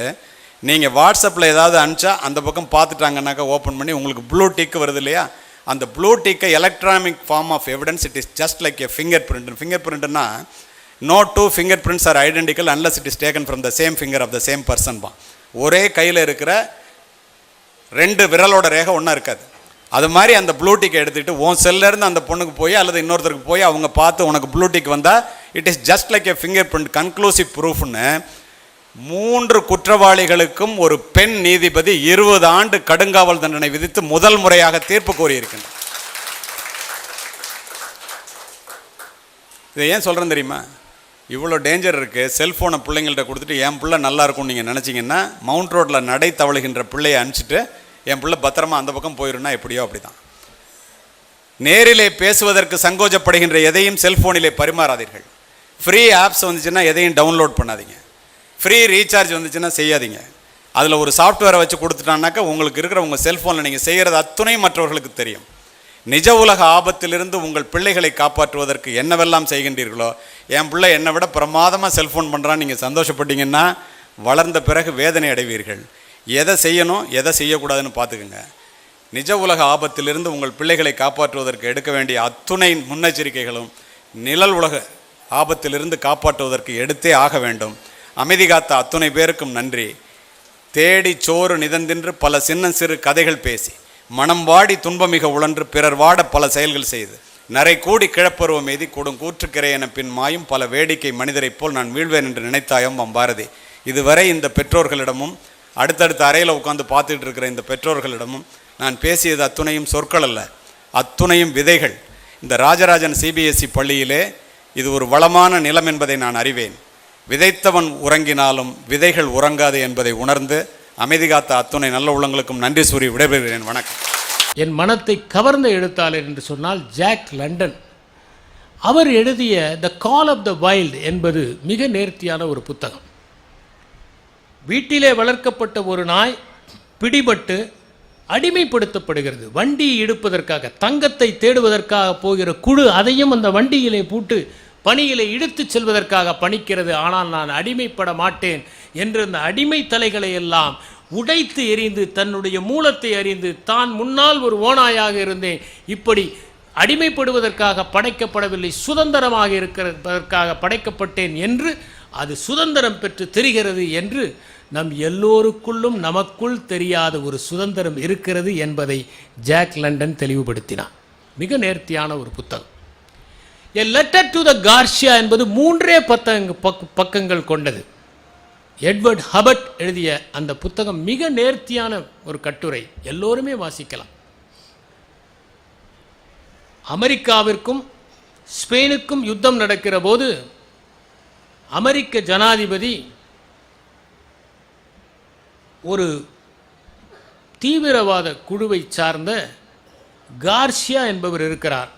நீங்கள் வாட்ஸ்அப்பில் ஏதாவது அனுப்பிச்சா அந்த பக்கம் பார்த்துட்டாங்கன்னாக்கா ஓப்பன் பண்ணி உங்களுக்கு ப்ளூ டிக் வருது இல்லையா, அந்த ப்ளூ டிக்கை electronic form of evidence, it is just like a fingerprint. ஃபிங்கர் பிரிண்ட்னா no 2 fingerprints are identical unless it is taken from the same finger of the same person பா. ஒரே கையில் இருக்கிற 2 விரலோட ரேகை ஒன்றா இருக்காது. அது மாதிரி அந்த ப்ளூடிக்கை எடுத்துகிட்டு உன் செல்லேருந்து அந்த பொண்ணுக்கு போய் அல்லது இன்னொருத்தருக்கு போய் அவங்க பார்த்து உனக்கு ப்ளூடிக் வந்தால் it is just like a fingerprint, conclusive ப்ரூஃப்னு 3 குற்றவாளிகளுக்கும் ஒரு பெண் நீதிபதி 20 ஆண்டு கடுங்காவல் தண்டனை விதித்து முதல் முறையாக தீர்ப்பு கோரியிருக்கின்றார். இதை ஏன் சொல்கிறேன் தெரியுமா? இவ்வளோ டேஞ்சர் இருக்குது, செல்ஃபோனை பிள்ளைங்கள்ட்ட கொடுத்துட்டு என் பிள்ளை நல்லா இருக்கும்னு நீங்கள் நினச்சிங்கன்னா மவுண்ட் ரோட்டில் நடை தவழுகின்ற பிள்ளையை அனுப்பிச்சிட்டு என் பிள்ளை பத்திரமா அந்த பக்கம் போயிடும்னா எப்படியோ அப்படி தான். நேரிலே பேசுவதற்கு சங்கோஜப்படுகின்ற எதையும் செல்ஃபோனிலே பரிமாறாதீர்கள். ஃப்ரீ ஆப்ஸ் வந்துச்சுன்னா எதையும் டவுன்லோட் பண்ணாதீங்க. ஃப்ரீ ரீசார்ஜ் வந்துச்சுன்னா செய்யாதீங்க. அதில் ஒரு சாஃப்ட்வேரை வச்சு கொடுத்துட்டான்னாக்கா உங்களுக்கு இருக்கிற உங்கள் செல்ஃபோனில் நீங்கள் செய்கிறது அத்துணை மற்றவர்களுக்கு தெரியும். நிஜ உலக ஆபத்திலிருந்து உங்கள் பிள்ளைகளை காப்பாற்றுவதற்கு என்னவெல்லாம் செய்கின்றீர்களோ, என் பிள்ளை என்னை விட பிரமாதமாக செல்ஃபோன் பண்ணுறான்னு நீங்கள் சந்தோஷப்பட்டீங்கன்னா வளர்ந்த பிறகு வேதனை அடைவீர்கள். எதை செய்யணும் எதை செய்யக்கூடாதுன்னு பார்த்துக்குங்க. நிஜ உலக ஆபத்திலிருந்து உங்கள் பிள்ளைகளை காப்பாற்றுவதற்கு எடுக்க வேண்டிய அத்துணை முன்னெச்சரிக்கைகளும் நிழல் உலக ஆபத்திலிருந்து காப்பாற்றுவதற்கு எடுத்தே ஆக வேண்டும். அமைதி காத்த அத்துணை பேருக்கும் நன்றி. தேடி சோறு நிதந்தின்று பல சின்ன சிறு கதைகள் பேசி மனம் வாடி துன்பமிக உழன்று பிறர் வாட பல செயல்கள் செய்து நரை கூடி கிழப்பருவம் எய்தி கூடும் கூற்றுக்கிறை என பின் மாயும் பல வேடிக்கை மனிதரைப் போல் நான் வீழ்வேன் என்று நினைத்தாயம் பாரதி. இதுவரை இந்த பெற்றோர்களிடமும் அடுத்தடுத்த அறையில் உட்காந்து பார்த்துட்டு இருக்கிற இந்த பெற்றோர்களிடமும் நான் பேசியது அத்துணையும் சொற்கள் அல்ல, அத்துணையும் விதைகள். இந்த ராஜராஜன் சிபிஎஸ்இ பள்ளியிலே இது ஒரு வளமான நிலம் என்பதை நான் அறிவேன். விதைத்தவன் உறங்கினாலும் விதைகள் உறங்காது என்பதை உணர்ந்து அமைதி காத்த அத்துணை நல்ல உள்ளங்களுக்கும் நன்றி கூறி விடைபெறுகிறேன். வணக்கம். என் மனத்தை கவர்ந்த எழுத்தாளர் என்று சொன்னால் ஜாக் லண்டன். அவர் எழுதிய த கால் ஆஃப் த வைல்டு என்பது மிக நேர்த்தியான ஒரு புத்தகம். வீட்டிலே வளர்க்கப்பட்ட ஒரு நாய் பிடிபட்டு அடிமைப்படுத்தப்படுகிறது. வண்டி இழுப்பதற்காக, தங்கத்தை தேடுவதற்காக போகிற குழு அதையும் அந்த வண்டியிலே பூட்டு பணியிலே இழுத்து செல்வதற்காக பணிக்கிறது. ஆனால் நான் அடிமைப்பட மாட்டேன் என்று அந்த அடிமை தலைகளை எல்லாம் உடைத்து எறிந்து தன்னுடைய மூலத்தை அறிந்து தான் முன்னால் ஒரு ஓநாயாக இருந்தேன், இப்படி அடிமைப்படுவதற்காக படைக்கப்படவில்லை, சுதந்திரமாக இருக்கிறதற்காக படைக்கப்பட்டேன் என்று அது சுதந்திரம் பெற்று தெரிகிறது என்று நம் எல்லோருக்குள்ளும் நமக்குள் தெரியாத ஒரு சுதந்திரம் இருக்கிறது என்பதை ஜாக் லண்டன் தெளிவுபடுத்தினார். மிக நேர்த்தியான ஒரு புத்தகம். எ லெட்டர் டு த கார்ஷியா என்பது 3 பக்கங்கள் கொண்டது. எட்வர்ட் ஹபர்ட் எழுதிய அந்த புத்தகம் மிக நேர்த்தியான ஒரு கட்டுரை, எல்லோருமே வாசிக்கலாம். அமெரிக்காவிற்கும் ஸ்பெயினுக்கும் யுத்தம் நடக்கிற போது அமெரிக்க ஜனாதிபதி ஒரு தீவிரவாத குழுவை சார்ந்த கார்ஷியா என்பவர் இருக்கிறார்.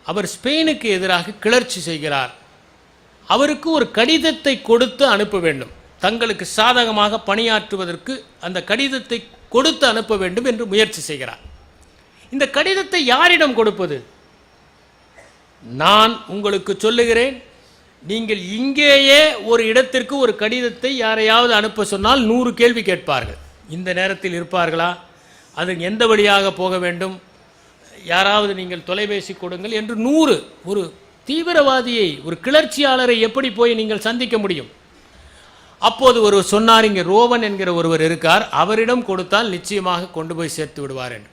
அவர் ஸ்பெயினுக்கு எதிராக கிளர்ச்சி செய்கிறார். அவருக்கு ஒரு கடிதத்தை கொடுத்து அனுப்ப வேண்டும், தங்களுக்கு சாதகமாக பணியாற்றுவதற்கு அந்த கடிதத்தை கொடுத்து அனுப்ப வேண்டும் என்று முயற்சி செய்கிறார். இந்த கடிதத்தை யாரிடம் கொடுப்பது? நான் உங்களுக்கு சொல்லுகிறேன், நீங்கள் இங்கேயே ஒரு இடத்திற்கு ஒரு கடிதத்தை யாரையாவது அனுப்ப சொன்னால் 100 கேள்வி கேட்பார்கள். இந்த நேரத்தில் இருப்பார்களா, அது எந்த வழியாக போக வேண்டும், யாராவது நீங்கள் தொலைபேசி கொடுங்கள் என்று 100. ஒரு தீவிரவாதியை, ஒரு கிளர்ச்சியாளரை எப்படி போய் நீங்கள் சந்திக்க முடியும்? அப்போது ஒரு சொன்னார், இங்கே ரோவன் என்கிற ஒருவர் இருக்கார், அவரிடம் கொடுத்தால் நிச்சயமாக கொண்டு போய் சேர்த்து விடுவார் என்று.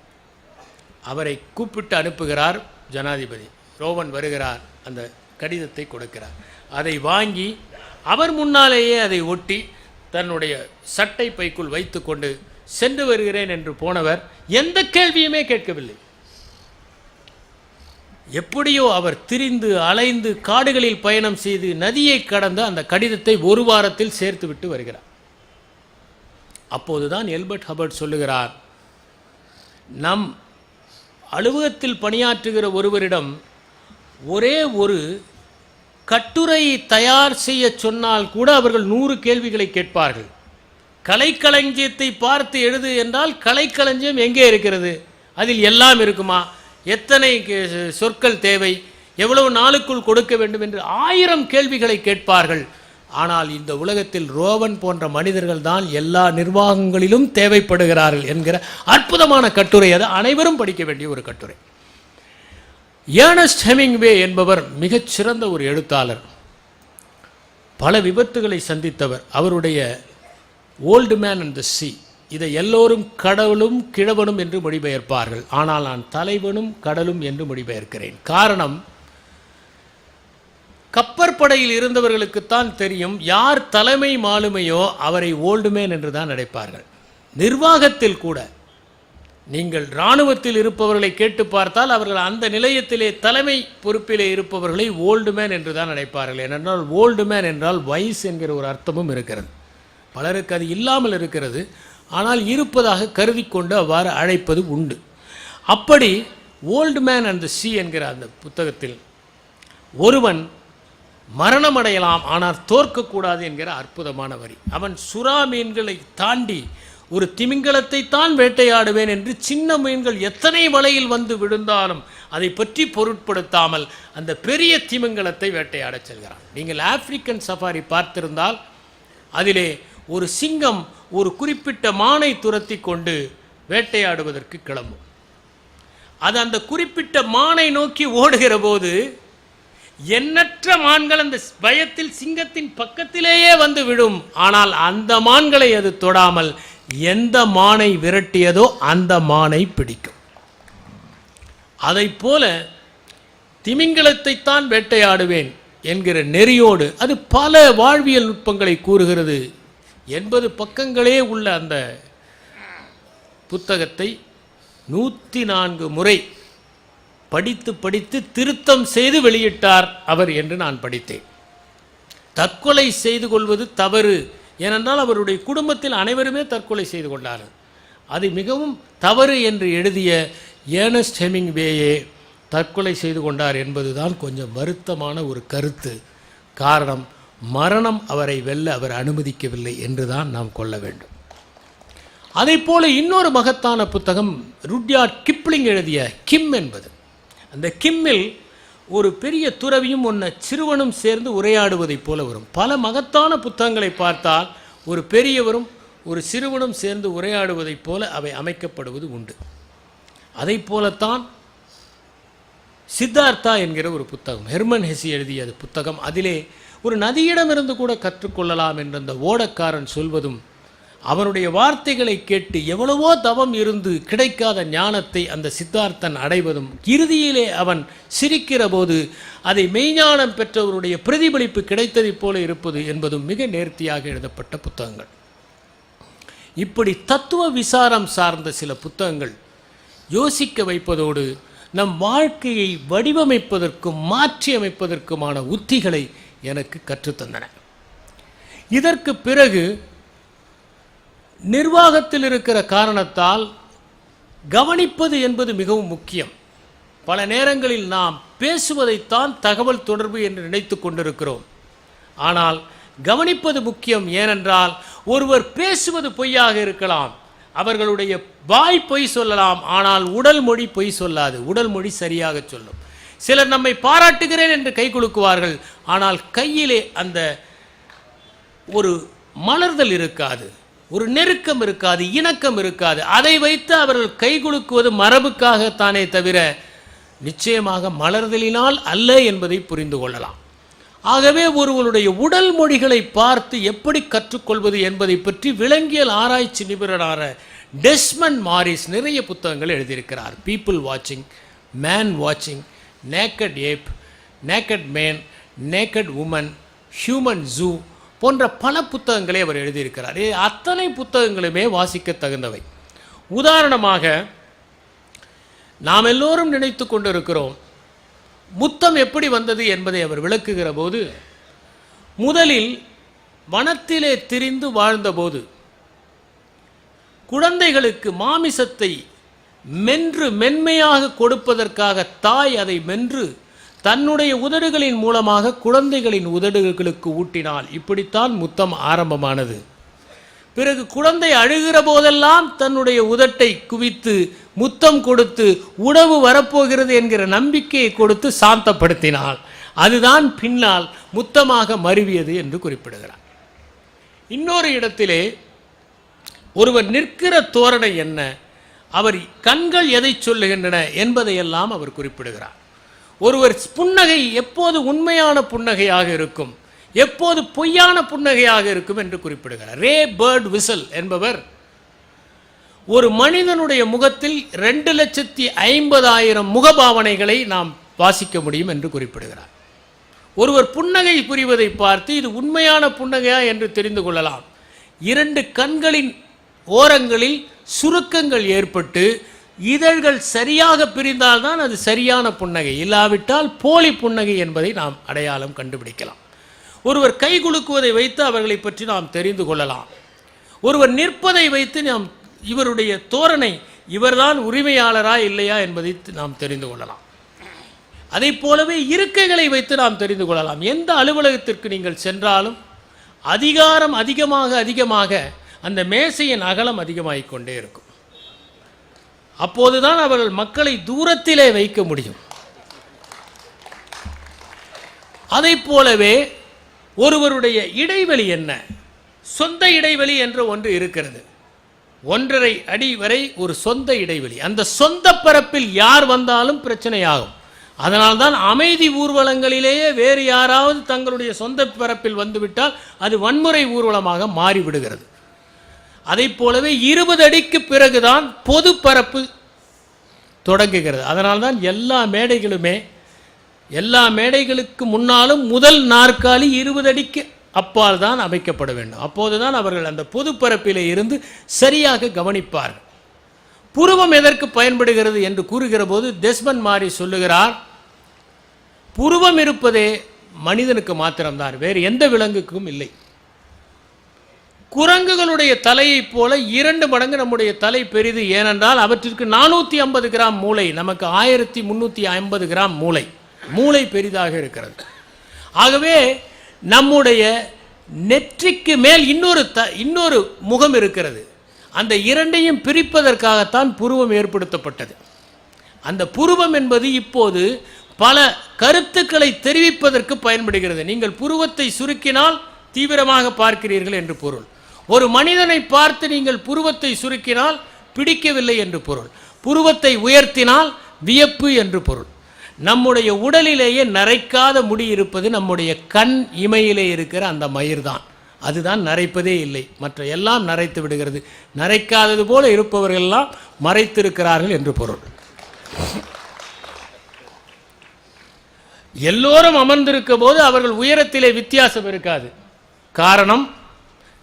அவரை கூப்பிட்டு அனுப்புகிறார் ஜனாதிபதி. ரோவன் வருகிறார், அந்த கடிதத்தை கொடுக்கிறார். அதை வாங்கி அவர் முன்னாலேயே அதை ஒட்டி தன்னுடைய சட்டை பைக்குள் வைத்து கொண்டு சென்று வருகிறேன் என்று போனவர் எந்த கேள்வியுமே கேட்கவில்லை. எப்படியோ அவர் திரிந்து அலைந்து காடுகளில் பயணம் செய்து நதியை கடந்து அந்த கடிதத்தை 1 வாரத்தில் சேர்த்து விட்டு வருகிறார். அப்போதுதான் எல்பர்ட் ஹபர்ட் சொல்லுகிறார், நம் அலுவலகத்தில் பணியாற்றுகிற ஒருவரிடம் ஒரே ஒரு கட்டுரை தயார் செய்ய சொன்னால் கூட அவர்கள் 100 கேள்விகளை கேட்பார்கள். கலைக்களஞ்சியத்தை பார்த்து எழுது என்றால் கலைக்களஞ்சியம் எங்கே இருக்கிறது, அதில் எல்லாம் இருக்குமா, எத்தனை சொற்கள் தேவை, எவ்வளவு நாளுக்குள் கொடுக்க வேண்டும் என்று 1000 கேள்விகளை கேட்பார்கள். ஆனால் இந்த உலகத்தில் ரோவன் போன்ற மனிதர்கள் தான் எல்லா நிர்வாகங்களிலும் தேவைப்படுகிறார்கள் என்கிற அற்புதமான கட்டுரை. அது அனைவரும் படிக்க வேண்டிய ஒரு கட்டுரை. ஏர்னஸ்ட் ஹெமிங்வே என்பவர் மிகச்சிறந்த ஒரு எழுத்தாளர், பல விபத்துகளை சந்தித்தவர். அவருடைய ஓல்டு மேன் அண்ட் த சீ, இதை எல்லோரும் கடவுளும் கிழவனும் என்று மொழிபெயர்ப்பார்கள். ஆனால் நான் தலைவனும் கடலும் என்று மொழிபெயர்க்கிறேன். காரணம், கப்பற்படையில் இருந்தவர்களுக்குத்தான் தெரியும், யார் தலைமை மாலுமையோ அவரை ஓல்டு மேன் என்று தான் அழைப்பார்கள். நிர்வாகத்தில் கூட நீங்கள் இராணுவத்தில் இருப்பவர்களை கேட்டு பார்த்தால் அவர்கள் அந்த நிலையத்திலே தலைமை பொறுப்பிலே இருப்பவர்களை ஓல்டு மேன் என்று தான் அழைப்பார்கள். ஏனென்றால் ஓல்டு மேன் என்றால் வயசு என்கிற ஒரு அர்த்தமும் இருக்கிறது. பலருக்கு அது இல்லாமல் இருக்கிறது, ஆனால் இருப்பதாக கருதி கொண்டு அவ்வாறு அழைப்பது உண்டு. அப்படி ஓல்டு மேன் அண்ட் தி சீ என்கிற அந்த புத்தகத்தில் ஒருவன் மரணமடையலாம் ஆனால் தோற்கக்கூடாது என்கிற அற்புதமான வரி. அவன் சுறா மீன்களை தாண்டி ஒரு திமிங்கலத்தை தான் வேட்டையாடுவேன் என்று சின்ன மீன்கள் எத்தனை வலையில் வந்து விழுந்தாலும் அதை பற்றி பொருட்படுத்தாமல் அந்த பெரிய திமிங்கலத்தை வேட்டையாடச் செல்கிறான். நீங்கள் ஆப்பிரிக்கன் சஃபாரி பார்த்திருந்தால் அதிலே ஒரு சிங்கம் ஒரு குறிப்பிட்ட மானை துரத்தி கொண்டு வேட்டையாடுவதற்கு கிளம்பும். அது அந்த குறிப்பிட்ட மானை நோக்கி ஓடுகிற போது எண்ணற்ற மான்கள் அந்த பயத்தில் சிங்கத்தின் பக்கத்திலேயே வந்து விடும். ஆனால் அந்த மான்களை அது தொடாமல் எந்த மானை விரட்டியதோ அந்த மானை பிடிக்கும். அதைப்போல திமிங்கலத்தைத்தான் வேட்டையாடுவேன் என்கிற நெறியோடு அது பல வாழ்வியல் நுட்பங்களை கூறுகிறது. 80 பக்கங்களே உள்ள அந்த புத்தகத்தை 104 முறை படித்து படித்து திருத்தம் செய்து வெளியிட்டார் அவர் என்று நான் படித்தேன். தற்கொலை செய்து கொள்வது தவறு, ஏனென்றால் அவருடைய குடும்பத்தில் அனைவருமே தற்கொலை செய்து கொண்டார்கள். அது மிகவும் தவறு என்று எழுதிய ஏர்னஸ்ட் ஹெமிங்வேயே தற்கொலை செய்து கொண்டார் என்பதுதான் கொஞ்சம் வருத்தமான ஒரு கருத்து. காரணம், மரணம் அவரை வெல்ல அவர் அனுமதிக்கவில்லை என்றுதான் நாம் கொள்ள வேண்டும். அதைப்போல இன்னொரு மகத்தான புத்தகம் ருட்யார்ட் கிப்ளிங் எழுதிய கிம் என்பது. அந்த கிம்மில் ஒரு பெரிய துறவியும் ஒன்று சிறுவனும் சேர்ந்து உரையாடுவதைப் போல வரும். பல மகத்தான புத்தகங்களை பார்த்தால் ஒரு பெரியவரும் ஒரு சிறுவனும் சேர்ந்து உரையாடுவதைப் போல அவை அமைக்கப்படுவது உண்டு. அதை போலத்தான் சித்தார்த்தா என்கிற ஒரு புத்தகம், ஹெர்மன் ஹெசி எழுதிய புத்தகம். அதிலே ஒரு நதியிடமிருந்து கூட கற்றுக்கொள்ளலாம் என்ற அந்த ஓடக்காரன் சொல்வதும், அவனுடைய வார்த்தைகளை கேட்டு எவ்வளவோ தவம் இருந்து கிடைக்காத ஞானத்தை அந்த சித்தார்த்தன் அடைவதும், இறுதியிலே அவன் சிரிக்கிற போது அதை மெய்ஞானம் பெற்றவருடைய பிரதிபலிப்பு கிடைத்ததைப் போல இருப்பது என்பதும் மிக நேர்த்தியாக எழுதப்பட்ட புத்தகங்கள். இப்படி தத்துவ விசாரம் சார்ந்த சில புத்தகங்கள் யோசிக்க வைப்பதோடு நம் வாழ்க்கையை வடிவமைப்பதற்கும் மாற்றி அமைப்பதற்குமான உத்திகளை எனக்கு கற்றுத்தந்தன. இதற்கு பிறகு நிர்வாகத்தில் இருக்கிற காரணத்தால் கவனிப்பது என்பது மிகவும் முக்கியம். பல நேரங்களில் நாம் பேசுவதைத்தான் தகவல் தொடர்பு என்று நினைத்து கொண்டிருக்கிறோம். ஆனால் கவனிப்பது முக்கியம். ஏனென்றால் ஒருவர் பேசுவது பொய்யாக இருக்கலாம், அவர்களுடைய வாய் பொய் சொல்லலாம், ஆனால் உடல் மொழி பொய் சொல்லாது, உடல் மொழி சரியாக சொல்லும். சிலர் நம்மை பாராட்டுகிறேன் என்று கை குலுக்குவார்கள், ஆனால் கையிலே அந்த ஒரு மலர்தல் இருக்காது, ஒரு நெருக்கம் இருக்காது, இணக்கம் இருக்காது. அதை வைத்து அவர்கள் கை குலுக்குவது மரபுக்காகத்தானே தவிர நிச்சயமாக மலர்தலினால் அல்ல என்பதை புரிந்து கொள்ளலாம். ஆகவே ஒருவருடைய உடல் மொழிகளை பார்த்து எப்படி கற்றுக்கொள்வது என்பதை பற்றி விலங்கியல் ஆராய்ச்சி நிபுணரான டெஸ்மண்ட் மாரிஸ் நிறைய புத்தகங்கள் எழுதியிருக்கிறார். பீப்புள் வாட்சிங், மேன் வாட்சிங், நேக்கட் ஏப், naked man, naked woman, human zoo போன்ற பல புத்தகங்களை அவர் எழுதியிருக்கிறார். அத்தனை புத்தகங்களுமே வாசிக்க தகுந்தவை. உதாரணமாக நாம் எல்லோரும் நினைத்து கொண்டிருக்கிறோம், முத்தம் எப்படி வந்தது என்பதை அவர் விளக்குகிற போது, முதலில் வனத்திலே திரிந்து வாழ்ந்தபோது குழந்தைகளுக்கு மாமிசத்தை மென்று மென்மையாக கொடுப்பதற்காக தாய் அதை மென்று தன்னுடைய உதடுகளின் மூலமாக குழந்தைகளின் உதடுகளுக்கு ஊட்டினாள். இப்படித்தான் முத்தம் ஆரம்பமானது. பிறகு குழந்தை அழுகிற போதெல்லாம் தன்னுடைய உதட்டை குவித்து முத்தம் கொடுத்து உணவு வரப்போகிறது என்கிற நம்பிக்கையை கொடுத்து சாந்தப்படுத்தினாள். அதுதான் பின்னால் முத்தமாக மருவியது என்று குறிப்பிடுகிறார். இன்னொரு இடத்திலே ஒருவர் நிற்கிற தோரணை என்ன, அவர் கண்கள் எதை சொல்லுகின்றன என்பதையெல்லாம் அவர் குறிப்பிடுகிறார். ஒருவர் புன்னகை எப்போது உண்மையான புன்னகையாக இருக்கும், எப்போது பொய்யான புன்னகையாக இருக்கும் என்று குறிப்பிடுகிறார். ரே பேர்ட் விசல் என்பவர் ஒரு மனிதனுடைய முகத்தில் 2,50,000 முகபாவனைகளை நாம் வாசிக்க முடியும் என்று குறிப்பிடுகிறார். ஒருவர் புன்னகை புரிவதை பார்த்து இது உண்மையான புன்னகையா என்று தெரிந்து கொள்ளலாம். 2 கண்களின் ஓரங்களில் சுருக்கங்கள் ஏற்பட்டு இதழ்கள் சரியாக பிரிந்தால்தான் அது சரியான புன்னகை, இல்லாவிட்டால் போலி புன்னகை என்பதை நாம் அடையாளம் கண்டுபிடிக்கலாம். ஒருவர் கை குலுக்குவதை வைத்து அவர்களை பற்றி நாம் தெரிந்து கொள்ளலாம். ஒருவர் நிற்பதை வைத்து நாம் இவருடைய தோரணை, இவர்தான் உரிமையாளரா இல்லையா என்பதை நாம் தெரிந்து கொள்ளலாம். அதை போலவே இருக்கைகளை வைத்து நாம் தெரிந்து கொள்ளலாம். எந்த அலுவலகத்திற்கு நீங்கள் சென்றாலும் அதிகாரம் அதிகமாக அந்த மேசையின் அகலம் அதிகமாகிக் கொண்டே இருக்கும். அப்போதுதான் அவர்கள் மக்களை தூரத்திலே வைக்க முடியும். அதை போலவே ஒருவருடைய இடைவெளி என்ன? சொந்த இடைவெளி என்ற ஒன்று இருக்கிறது. 1.5 அடி வரை ஒரு சொந்த இடைவெளி. அந்த சொந்த பரப்பில் யார் வந்தாலும் பிரச்சனையாகும். அதனால்தான் அமைதி ஊர்வலங்களிலேயே வேறு யாராவது தங்களுடைய சொந்த பரப்பில் வந்துவிட்டால் அது வன்முறை ஊர்வலமாக மாறிவிடுகிறது. அதை போலவே 20 அடிக்கு பிறகுதான் பொது பரப்பு தொடங்குகிறது. அதனால்தான் எல்லா மேடைகளுக்கு முன்னாலும் முதல் நாற்காலி 20 அடிக்கு அப்பால் தான் அமைக்கப்பட வேண்டும். அப்போதுதான் அவர்கள் அந்த பொது பரப்பிலே இருந்து சரியாக கவனிப்பார்கள். புருவம் எதற்கு பயன்படுகிறது என்று கூறுகிற போது டெஸ்மண்ட் மாரி சொல்லுகிறார், புருவம் இருப்பதே மனிதனுக்கு மாத்திரம்தான், வேறு எந்த விலங்குக்கும் இல்லை. குரங்குகளுடைய தலையைப் போல 2 மடங்கு நம்முடைய தலை பெரிது. ஏனென்றால் அவற்றிற்கு 450 கிராம் மூளை, நமக்கு 1350 கிராம் மூளை பெரிதாக இருக்கிறது. ஆகவே நம்முடைய நெற்றிக்கு மேல் இன்னொரு முகம் இருக்கிறது. அந்த 2ஐயும் பிரிப்பதற்காகத்தான் புருவம் ஏற்படுத்தப்பட்டது. அந்த புருவம் என்பது இப்போது பல கருத்துக்களை தெரிவிப்பதற்கு பயன்படுகிறது. நீங்கள் புருவத்தை சுருக்கினால் தீவிரமாக பார்க்கிறீர்கள் என்று பொருள். ஒரு மனிதனை பார்த்து நீங்கள் புருவத்தை சுருக்கினால் பிடிக்கவில்லை என்று பொருள். புருவத்தை உயர்த்தினால் வியப்பு என்று பொருள். நம்முடைய உடலிலேயே நரைக்காத முடி இருப்பது நம்முடைய கண் இமையிலே இருக்கிற அந்த மயிர்தான். அதுதான் நரைப்பதே இல்லை, மற்ற எல்லாம் நரைத்து விடுகிறது. நரைக்காதது போல இருப்பவர்களெல்லாம் மறைத்திருக்கிறார்கள் என்று பொருள். எல்லோரும் அமர்ந்திருக்க போது அவர்கள் உயரத்திலே வித்தியாசம் இருக்காது. காரணம்,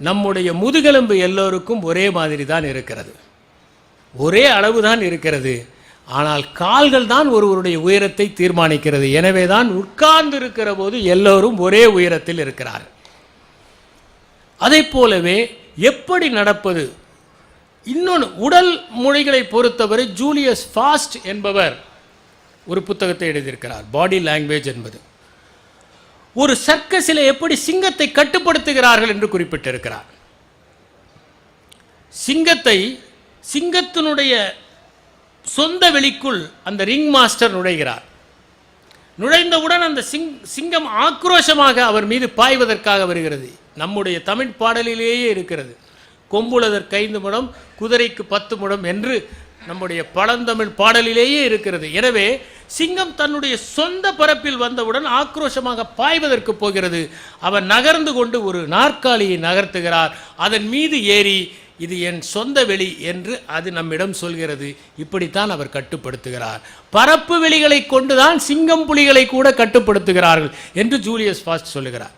நம்முடைய முதுகெலும்பு எல்லோருக்கும் ஒரே மாதிரி தான் இருக்கிறது, ஒரே அளவுதான் இருக்கிறது. ஆனால் கால்கள் தான் ஒருவருடைய உயரத்தை தீர்மானிக்கிறது. எனவே தான் உட்கார்ந்து இருக்கிற போது எல்லோரும் ஒரே உயரத்தில் இருக்கிறார். அதை போலவே எப்படி நடப்பது? இன்னொன்று, உடல் மொழிகளை பொறுத்தவரை ஜூலியஸ் ஃபாஸ்ட் என்பவர் ஒரு புத்தகத்தை எழுதியிருக்கிறார், பாடி லாங்குவேஜ் என்பது. ஒரு சர்க்கஸில் எப்படி சிங்கத்தை கட்டுப்படுத்துகிறார்கள் என்று குறிப்பிட்டிருக்கிறார். சிங்கத்தினுடைய சொந்த வெளிக்குள் அந்த ரிங் மாஸ்டர் நுழைகிறார். நுழைந்தவுடன் அந்த சிங்கம் ஆக்ரோஷமாக அவர் மீது பாய்வதற்காக வருகிறது. நம்முடைய தமிழ் பாடலிலேயே இருக்கிறது, கொம்புளதற்கு 5 முடம், குதிரைக்கு 10 முடம் என்று நம்முடைய பழந்தமிழ் பாடலிலேயே இருக்கிறது. எனவே சிங்கம் தன்னுடைய சொந்த பரப்பில் வந்தவுடன் ஆக்ரோஷமாக பாய்வதற்கு போகிறது. அவர் நகர்ந்து கொண்டு ஒரு நாற்காலியை நகர்த்துகிறார். அதன் மீது ஏறி இது என் சொந்த வெளி என்று அது நம்மிடம் சொல்கிறது. இப்படித்தான் அவர் கட்டுப்படுத்துகிறார். பரப்பு வெளிகளை கொண்டுதான் சிங்கம் புலிகளை கூட கட்டுப்படுத்துகிறார்கள் என்று ஜூலியஸ் ஃபாஸ்ட் சொல்லுகிறார்.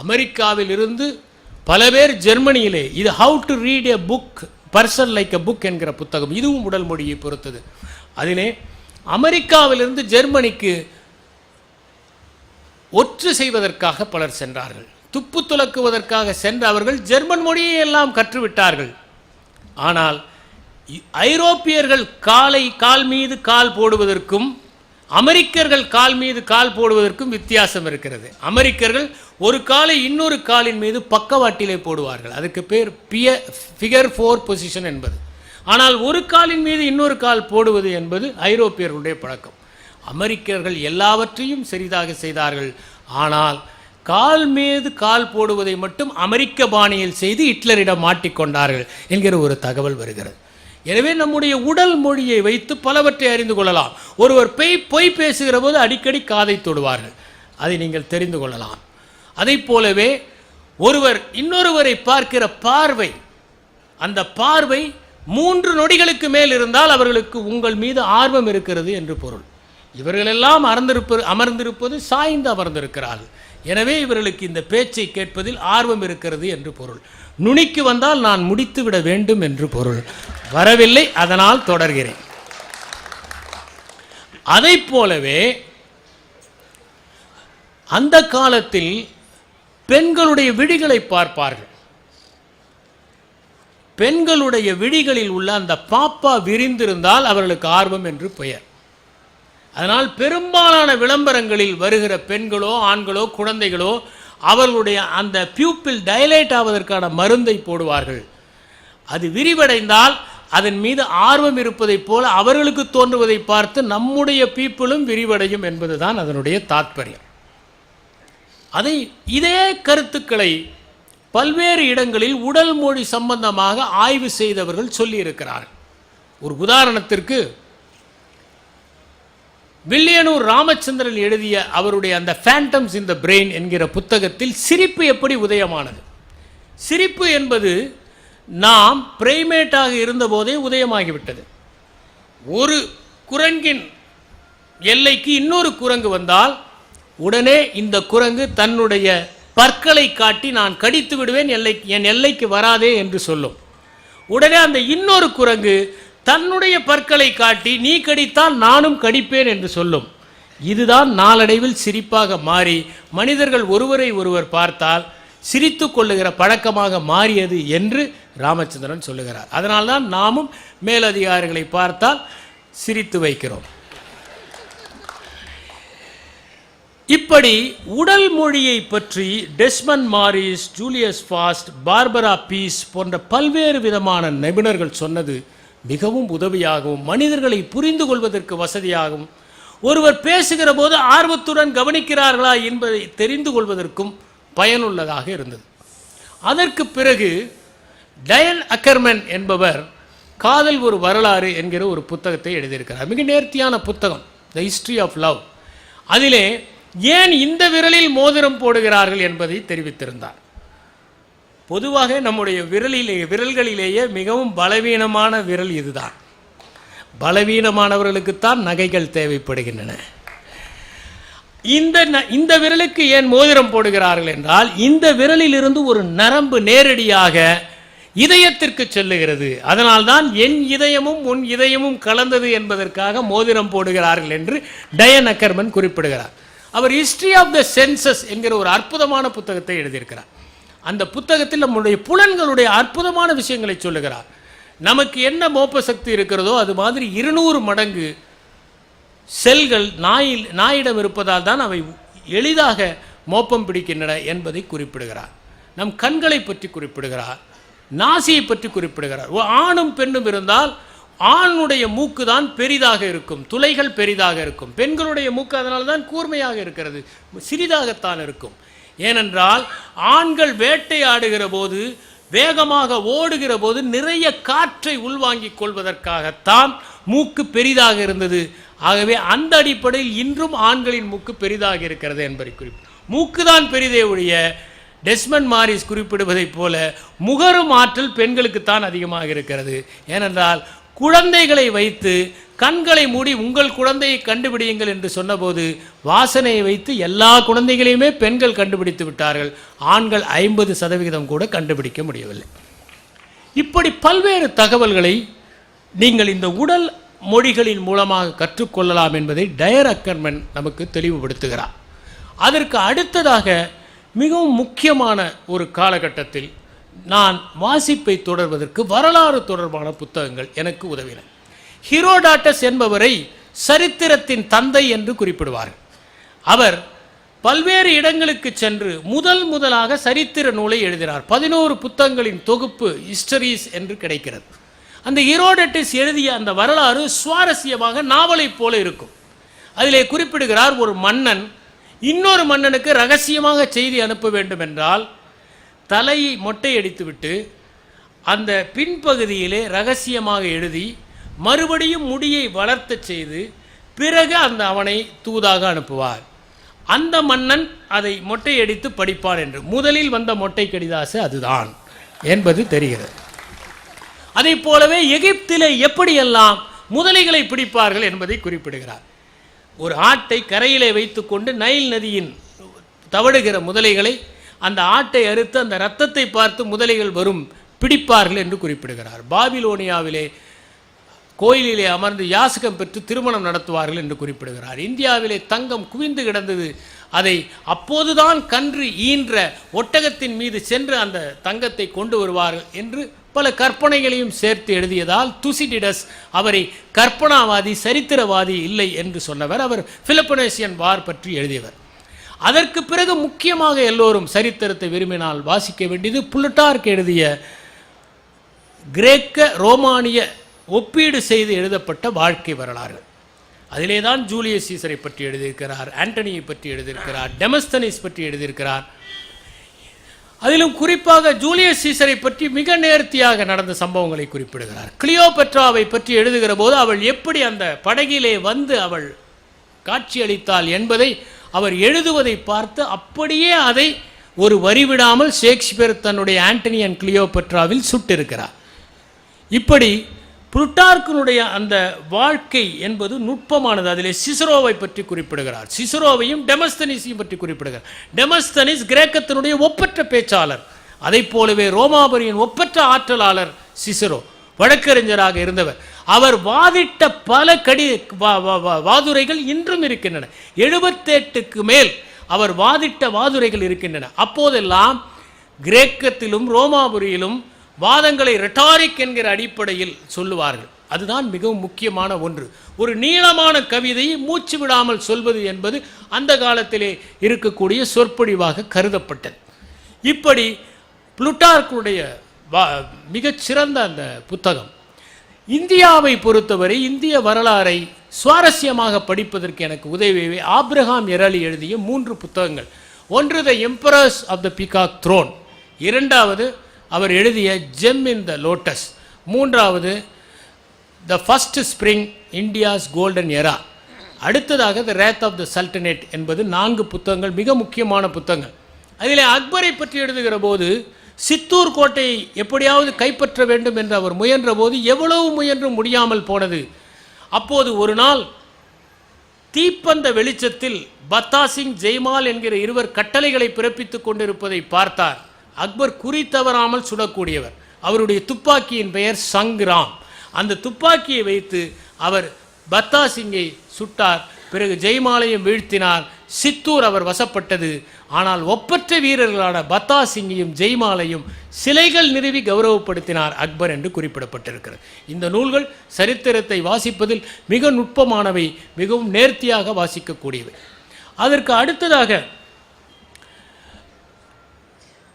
அமெரிக்காவில் இருந்து பல பேர் ஜெர்மனியிலே இது how to read a book person like a book என்கிற புத்தகம், இதுவும் உடல் மொழியை பொறுத்தது. அதிலே அமெரிக்காவிலிருந்து ஜெர்மனிக்கு ஒற்று செய்வதற்காக பலர் சென்றார்கள். துப்பு துலக்குவதற்காக சென்ற அவர்கள் ஜெர்மன் மொழியை எல்லாம் கற்றுவிட்டார்கள். ஆனால் ஐரோப்பியர்கள் கால் மீது கால் போடுவதற்கும் அமெரிக்கர்கள் கால் மீது கால் போடுவதற்கும் வித்தியாசம் இருக்கிறது. அமெரிக்கர்கள் ஒரு காலை இன்னொரு காலின் மீது பக்கவாட்டிலே போடுவார்கள். அதுக்கு பேர் ஃபிகர் 4 பொசிஷன் என்பது. ஆனால் ஒரு காலின் மீது இன்னொரு கால் போடுவது என்பது ஐரோப்பியர்களுடைய பழக்கம். அமெரிக்கர்கள் எல்லாவற்றையும் சரிதாக செய்தார்கள். ஆனால் கால் மீது கால் போடுவதை மட்டும் அமெரிக்க பாணியில் செய்து ஹிட்லரிடம் மாட்டிக்கொண்டார்கள் என்கிற ஒரு தகவல் வருகிறது. எனவே நம்முடைய உடல் மொழியை வைத்து பலவற்றை அறிந்து கொள்ளலாம். ஒருவர் பொய் பேசுகிற போது அடிக்கடி காதை தொடுவார்கள், அதை நீங்கள் தெரிந்து கொள்ளலாம். அதை போலவே ஒருவர் இன்னொருவரை பார்க்கிற பார்வை, அந்த பார்வை 3 நொடிகளுக்கு மேல் இருந்தால் அவர்களுக்கு உங்கள் மீது ஆர்வம் இருக்கிறது என்று பொருள். இவர்களெல்லாம் அமர்ந்திருப்பது சாய்ந்து அமர்ந்திருக்கிறார்கள். எனவே இவர்களுக்கு இந்த பேச்சை கேட்பதில் ஆர்வம் இருக்கிறது என்று பொருள். நுனிக்கு வந்தால் நான் முடித்து விட வேண்டும் என்று பொருள். வரவில்லை, அதனால் தொடர்கிறேன். அதைப் போலவே அந்த காலத்தில் பெண்களுடைய விழிகளை பார்ப்பார்கள். பெண்களுடைய விழிகளில் உள்ள அந்த பாப்பா விரிந்திருந்தால் அவர்களுக்கு ஆர்வம் என்று பெயர். அதனால் பெரும்பாலான விளம்பரங்களில் வருகிற பெண்களோ ஆண்களோ குழந்தைகளோ அவர்களுடைய அந்த பியூப்பிள் டைலேட் ஆவதற்கான மருந்தை போடுவார்கள். அது விரிவடைந்தால் அதன் மீது ஆர்வம் இருப்பதைப் போல அவர்களுக்கு தோன்றுவதை பார்த்து நம்முடைய பீப்புளும் விரிவடையும் என்பதுதான் அதனுடைய தாத்பரியம். இதே கருத்துக்களை பல்வேறு இடங்களில் உடல் மொழி சம்பந்தமாக ஆய்வு செய்தவர்கள் சொல்லியிருக்கிறார்கள். ஒரு உதாரணத்திற்கு வில்லியனூர் ராமச்சந்திரன் எழுதிய அவருடைய அந்த ஃபேண்டம்ஸ் இன் த பிரெயின் என்கிற புத்தகத்தில் சிரிப்பு எப்படி உதயமானது, சிரிப்பு என்பது நாம் பிரைமேட்டாக இருந்தபோதே உதயமாகிவிட்டது. ஒரு குரங்கின் எல்லைக்கு இன்னொரு குரங்கு வந்தால் உடனே இந்த குரங்கு தன்னுடைய பற்களை காட்டி நான் கடித்து விடுவேன், என் எல்லைக்கு வராதே என்று சொல்லும். உடனே அந்த இன்னொரு குரங்கு தன்னுடைய பற்களை காட்டி நீ கடித்தால் நானும் கடிப்பேன் என்று சொல்லும். இதுதான் நாளடைவில் சிரிப்பாக மாறி மனிதர்கள் ஒருவரை ஒருவர் பார்த்தால் சிரித்து கொள்ளுகிற பழக்கமாக மாறியது என்று ராமச்சந்திரன் சொல்லுகிறார். அதனால்தான் நாமும் மேலதிகாரிகளை பார்த்தால் சிரித்து வைக்கிறோம். இப்படி உடல் மொழியை பற்றி Desmond Morris, Julius Fast, Barbara Pease போன்ற பல்வேறு விதமான நிபுணர்கள் சொன்னது மிகவும் உதவியாகவும் மனிதர்களை புரிந்து கொள்வதற்கு வசதியாகவும் ஒருவர் பேசுகிற போது ஆர்வத்துடன் கவனிக்கிறார்களா என்பதை தெரிந்து கொள்வதற்கும் பயனுள்ளதாக இருந்தது. அதற்கு பிறகு டயன் அக்கர்மன் என்பவர் காதல் ஒரு வரலாறு என்கிற ஒரு புத்தகத்தை எழுதியிருக்கிறார். மிக நேர்த்தியான புத்தகம், த ஹிஸ்டரி ஆஃப் லவ். அதிலே ஏன் இந்த விரலில் மோதிரம் போடுகிறார்கள் என்பதை தெரிவித்திருந்தார். பொதுவாக நம்முடைய விரல்களிலேயே மிகவும் பலவீனமான விரல் இதுதான். பலவீனமானவர்களுக்குத்தான் நகைகள் தேவைப்படுகின்றன. இந்த விரலுக்கு ஏன் மோதிரம் போடுகிறார்கள் என்றால் இந்த விரலில் இருந்து ஒரு நரம்பு நேரடியாக இதயத்திற்கு செல்லுகிறது. அதனால்தான் என் இதயமும் உன் இதயமும் கலந்தது என்பதற்காக மோதிரம் போடுகிறார்கள் என்று டயன் அக்கர்மன் குறிப்பிடுகிறார். அவர் ஹிஸ்டரி ஆஃப் த சென்சஸ் என்கிற ஒரு அற்புதமான புத்தகத்தை எழுதியிருக்கிறார். அந்த புத்தகத்தில் நம்முடைய புலன்களுடைய அற்புதமான விஷயங்களை சொல்லுகிறார். நமக்கு என்ன மோப்ப சக்தி இருக்கிறதோ அது மாதிரி 200 மடங்கு செல்கள் நாயிடம் இருப்பதால் தான் அவை எளிதாக மோப்பம் பிடிக்கின்றன என்பதை குறிப்பிடுகிறார். நம் கண்களை பற்றி குறிப்பிடுகிறார், நாசியை பற்றி குறிப்பிடுகிறார். ஆணும் பெண்ணும் இருந்தால் ஆணுடைய மூக்கு தான் பெரிதாக இருக்கும், துளைகள் பெரிதாக இருக்கும். பெண்களுடைய மூக்கு அதனால தான் கூர்மையாக இருக்கிறது, சிறிதாகத்தான் இருக்கும். ஏனென்றால் ஆண்கள் வேட்டையாடுகிற போது வேகமாக ஓடுகிற போது நிறைய காற்றை உள்வாங்கிக் கொள்வதற்காகத்தான் மூக்கு பெரிதாக இருந்தது. ஆகவே அந்த அடிப்படையில் இன்றும் ஆண்களின் மூக்கு பெரிதாக இருக்கிறது என்பதை மூக்கு தான் பெரிதே ஒழிய டெஸ்மண்ட் மாரிஸ் குறிப்பிடுவதைப் போல முகரும் ஆற்றல் பெண்களுக்குத்தான் அதிகமாக இருக்கிறது. ஏனென்றால் குழந்தைகளை வைத்து கண்களை மூடி உங்கள் குழந்தையை கண்டுபிடியுங்கள் என்று சொன்னபோது வாசனையை வைத்து எல்லா குழந்தைகளையுமே பெண்கள் கண்டுபிடித்து விட்டார்கள். ஆண்கள் 50% கூட கண்டுபிடிக்க முடியவில்லை. இப்படி பல்வேறு தகவல்களை நீங்கள் இந்த உடல் மொழிகளின் மூலமாக கற்றுக்கொள்ளலாம் என்பதை டயன் அக்கர்மன் நமக்கு தெளிவுபடுத்துகிறார். அதற்கு அடுத்ததாக மிகவும் முக்கியமான ஒரு காலகட்டத்தில் நான் வாசிப்பை தொடர்வதற்கு வரலாறு தொடர்பான புத்தகங்கள் எனக்கு உதவின. ஹீரோடாட்டஸ் என்பவரை சரித்திரத்தின் தந்தை என்று குறிப்பிடுவார்கள். அவர் பல்வேறு இடங்களுக்கு சென்று முதலாக சரித்திர நூலை எழுதினார். 11 புத்தகங்களின் தொகுப்பு ஹிஸ்டரிஸ் என்று கிடைக்கிறது. அந்த ஹீரோடாட்டஸ் எழுதிய அந்த வரலாறு சுவாரஸ்யமாக நாவலை போல இருக்கும். அதிலே குறிப்பிடுகிறார், ஒரு மன்னன் இன்னொரு மன்னனுக்கு ரகசியமாக செய்தி அனுப்ப வேண்டும் என்றால் தலையை மொட்டையடித்துவிட்டு அந்த பின்பகுதியிலே ரகசியமாக எழுதி மறுபடியும் முடியை வளர்த்த செய்து பிறகு அவனை தூதாக அனுப்புவார். அந்த மன்னன் அதை மொட்டையடித்து படிப்பான் என்று முதலில் வந்த மொட்டை கடிதாசு அதுதான் என்பது தெரிகிறது. அதை போலவே எகிப்திலே எப்படியெல்லாம் முதலைகளை பிடிப்பார்கள் என்பதை குறிப்பிடுகிறார். ஒரு ஆட்டை கரையிலே வைத்துக்கொண்டு நைல் நதியின் தவடுகிற முதலைகளை அந்த ஆட்டை அறுத்து அந்த இரத்தத்தை பார்த்து முதலைகள் வரும் பிடிப்பார்கள் என்று குறிப்பிடுகிறார். பாபிலோனியாவிலே கோயிலிலே அமர்ந்து யாசகம் பெற்று திருமணம் நடத்துவார்கள் என்று குறிப்பிடுகிறார். இந்தியாவிலே தங்கம் குவிந்து கிடந்தது. அதை அப்போதுதான் கன்று ஈன்ற ஒட்டகத்தின் மீது சென்று அந்த தங்கத்தை கொண்டு வருவார்கள் என்று பல கற்பனைகளையும் சேர்த்து எழுதியதால் துசிடிடஸ் அவரை கற்பனாவாதி சரித்திரவாதி இல்லை என்று சொன்னவர். அவர் பிலிப்பனேசியன் வார் பற்றி எழுதியவர். அதற்கு பிறகு முக்கியமாக எல்லோரும் சரித்திரத்தை விரும்பினால் வாசிக்க வேண்டியது புளுட்டார்க் எழுதிய கிரேக்க ரோமானிய ஒப்பீடு செய்து எழுதப்பட்ட வாழ்க்கை வரலாறு. அதிலே தான் ஜூலியஸ் சீசரை பற்றி எழுதியிருக்கிறார், ஆண்டனியை பற்றி எழுதியிருக்கிறார், டெமஸ்தனிஸ் பற்றி எழுதியிருக்கிறார். அதிலும் குறிப்பாக ஜூலியஸ் சீசரை பற்றி மிக நேர்த்தியாக நடந்த சம்பவங்களை குறிப்பிடுகிறார். கிளியோபெட்ராவை பற்றி எழுதுகிற போது அவள் எப்படி அந்த படகிலே வந்து அவள் காட்சியளித்தாள் என்பதை அவர் எழுதுவதை பார்த்து அப்படியே அதை ஒரு வரி விடாமல் ஷேக்ஸ்பியர் தன்னுடைய ஆண்டனி அண்ட் கிளியோபெட்ராவில் சுட்டிருக்கிறார். இப்படி புளுட்டார்க்கினுடைய அந்த வாழ்க்கை என்பது நுட்பமானது. அதிலே சிசரோவை பற்றி குறிப்பிடுகிறார். சிசரோவையும் டெமஸ்தனிஸையும் பற்றி குறிப்பிடுகிறார். டெமஸ்தனிஸ் கிரேக்கத்தினுடைய ஒப்பற்ற பேச்சாளர். அதை போலவே ரோமாபுரியின் ஒப்பற்ற ஆற்றலாளர் சிசரோ வழக்கறிஞராக இருந்தவர். அவர் வாதிட்ட பல வாதுரைகள் இன்றும் இருக்கின்றன. 78க்கு மேல் அவர் வாதிட்ட வாதுரைகள் இருக்கின்றன. அப்போதெல்லாம் கிரேக்கத்திலும் ரோமாபுரியிலும் வாதங்களை ரெட்டாரிக் என்கிற அடிப்படையில் சொல்லுவார்கள். அதுதான் மிகவும் முக்கியமான ஒன்று. ஒரு நீளமான கவிதையை மூச்சு விடாமல் சொல்வது என்பது அந்த காலத்திலே இருக்கக்கூடிய சொற்பொழிவாக கருதப்பட்டது. இப்படி புளுட்டார்க்குடைய மிகச்சிறந்த அந்த புத்தகம் இந்தியாவை பொறுத்தவரை இந்திய வரலாறை சுவாரஸ்யமாக படிப்பதற்கு எனக்கு உதவியவை ஆப்ரஹாம் எரலி எழுதிய 3 புத்தகங்கள். ஒன்று the emperors of the peacock throne, இரண்டாவது அவர் எழுதிய ஜெம் இன் த லோட்டஸ், மூன்றாவது the first spring India's golden era, அடுத்ததாக த ரேத் ஆஃப் த சல்டனேட் என்பது 4 புத்தகங்கள், மிக முக்கியமான புத்தகங்கள். அதில் அக்பரை பற்றி எழுதுகிற போது சித்தூர் கோட்டையை எப்படியாவது கைப்பற்ற வேண்டும் என்று அவர் முயன்ற போது எவ்வளவு முயன்றும் முடியாமல் போனது. அப்போது ஒரு நாள் தீப்பந்த வெளிச்சத்தில் பத்தா சிங், ஜெய்மால் என்கிற இருவர் கட்டளைகளை பிறப்பித்துக் கொண்டிருப்பதை பார்த்தார். அக்பர் குறி தவறாமல் சுடக்கூடியவர். அவருடைய துப்பாக்கியின் பெயர் சங்ராம். அந்த துப்பாக்கியை வைத்து அவர் பத்தா சிங்கை சுட்டார். பிறகு ஜெய்மாலையும் வீழ்த்தினார். சித்தூர் அவர் வசப்பட்டது. ஆனால் ஒப்பற்ற வீரர்களான பத்தா சிங்கையும் ஜெய்மாலையும் சிலைகள் நிறுவி கௌரவப்படுத்தினார் அக்பர் என்று குறிப்பிடப்பட்டிருக்கிறது. இந்த நூல்கள் சரித்திரத்தை வாசிப்பதில் மிக நுட்பமானவை, மிகவும் நேர்த்தியாக வாசிக்கக்கூடியவை. அதற்கு அடுத்ததாக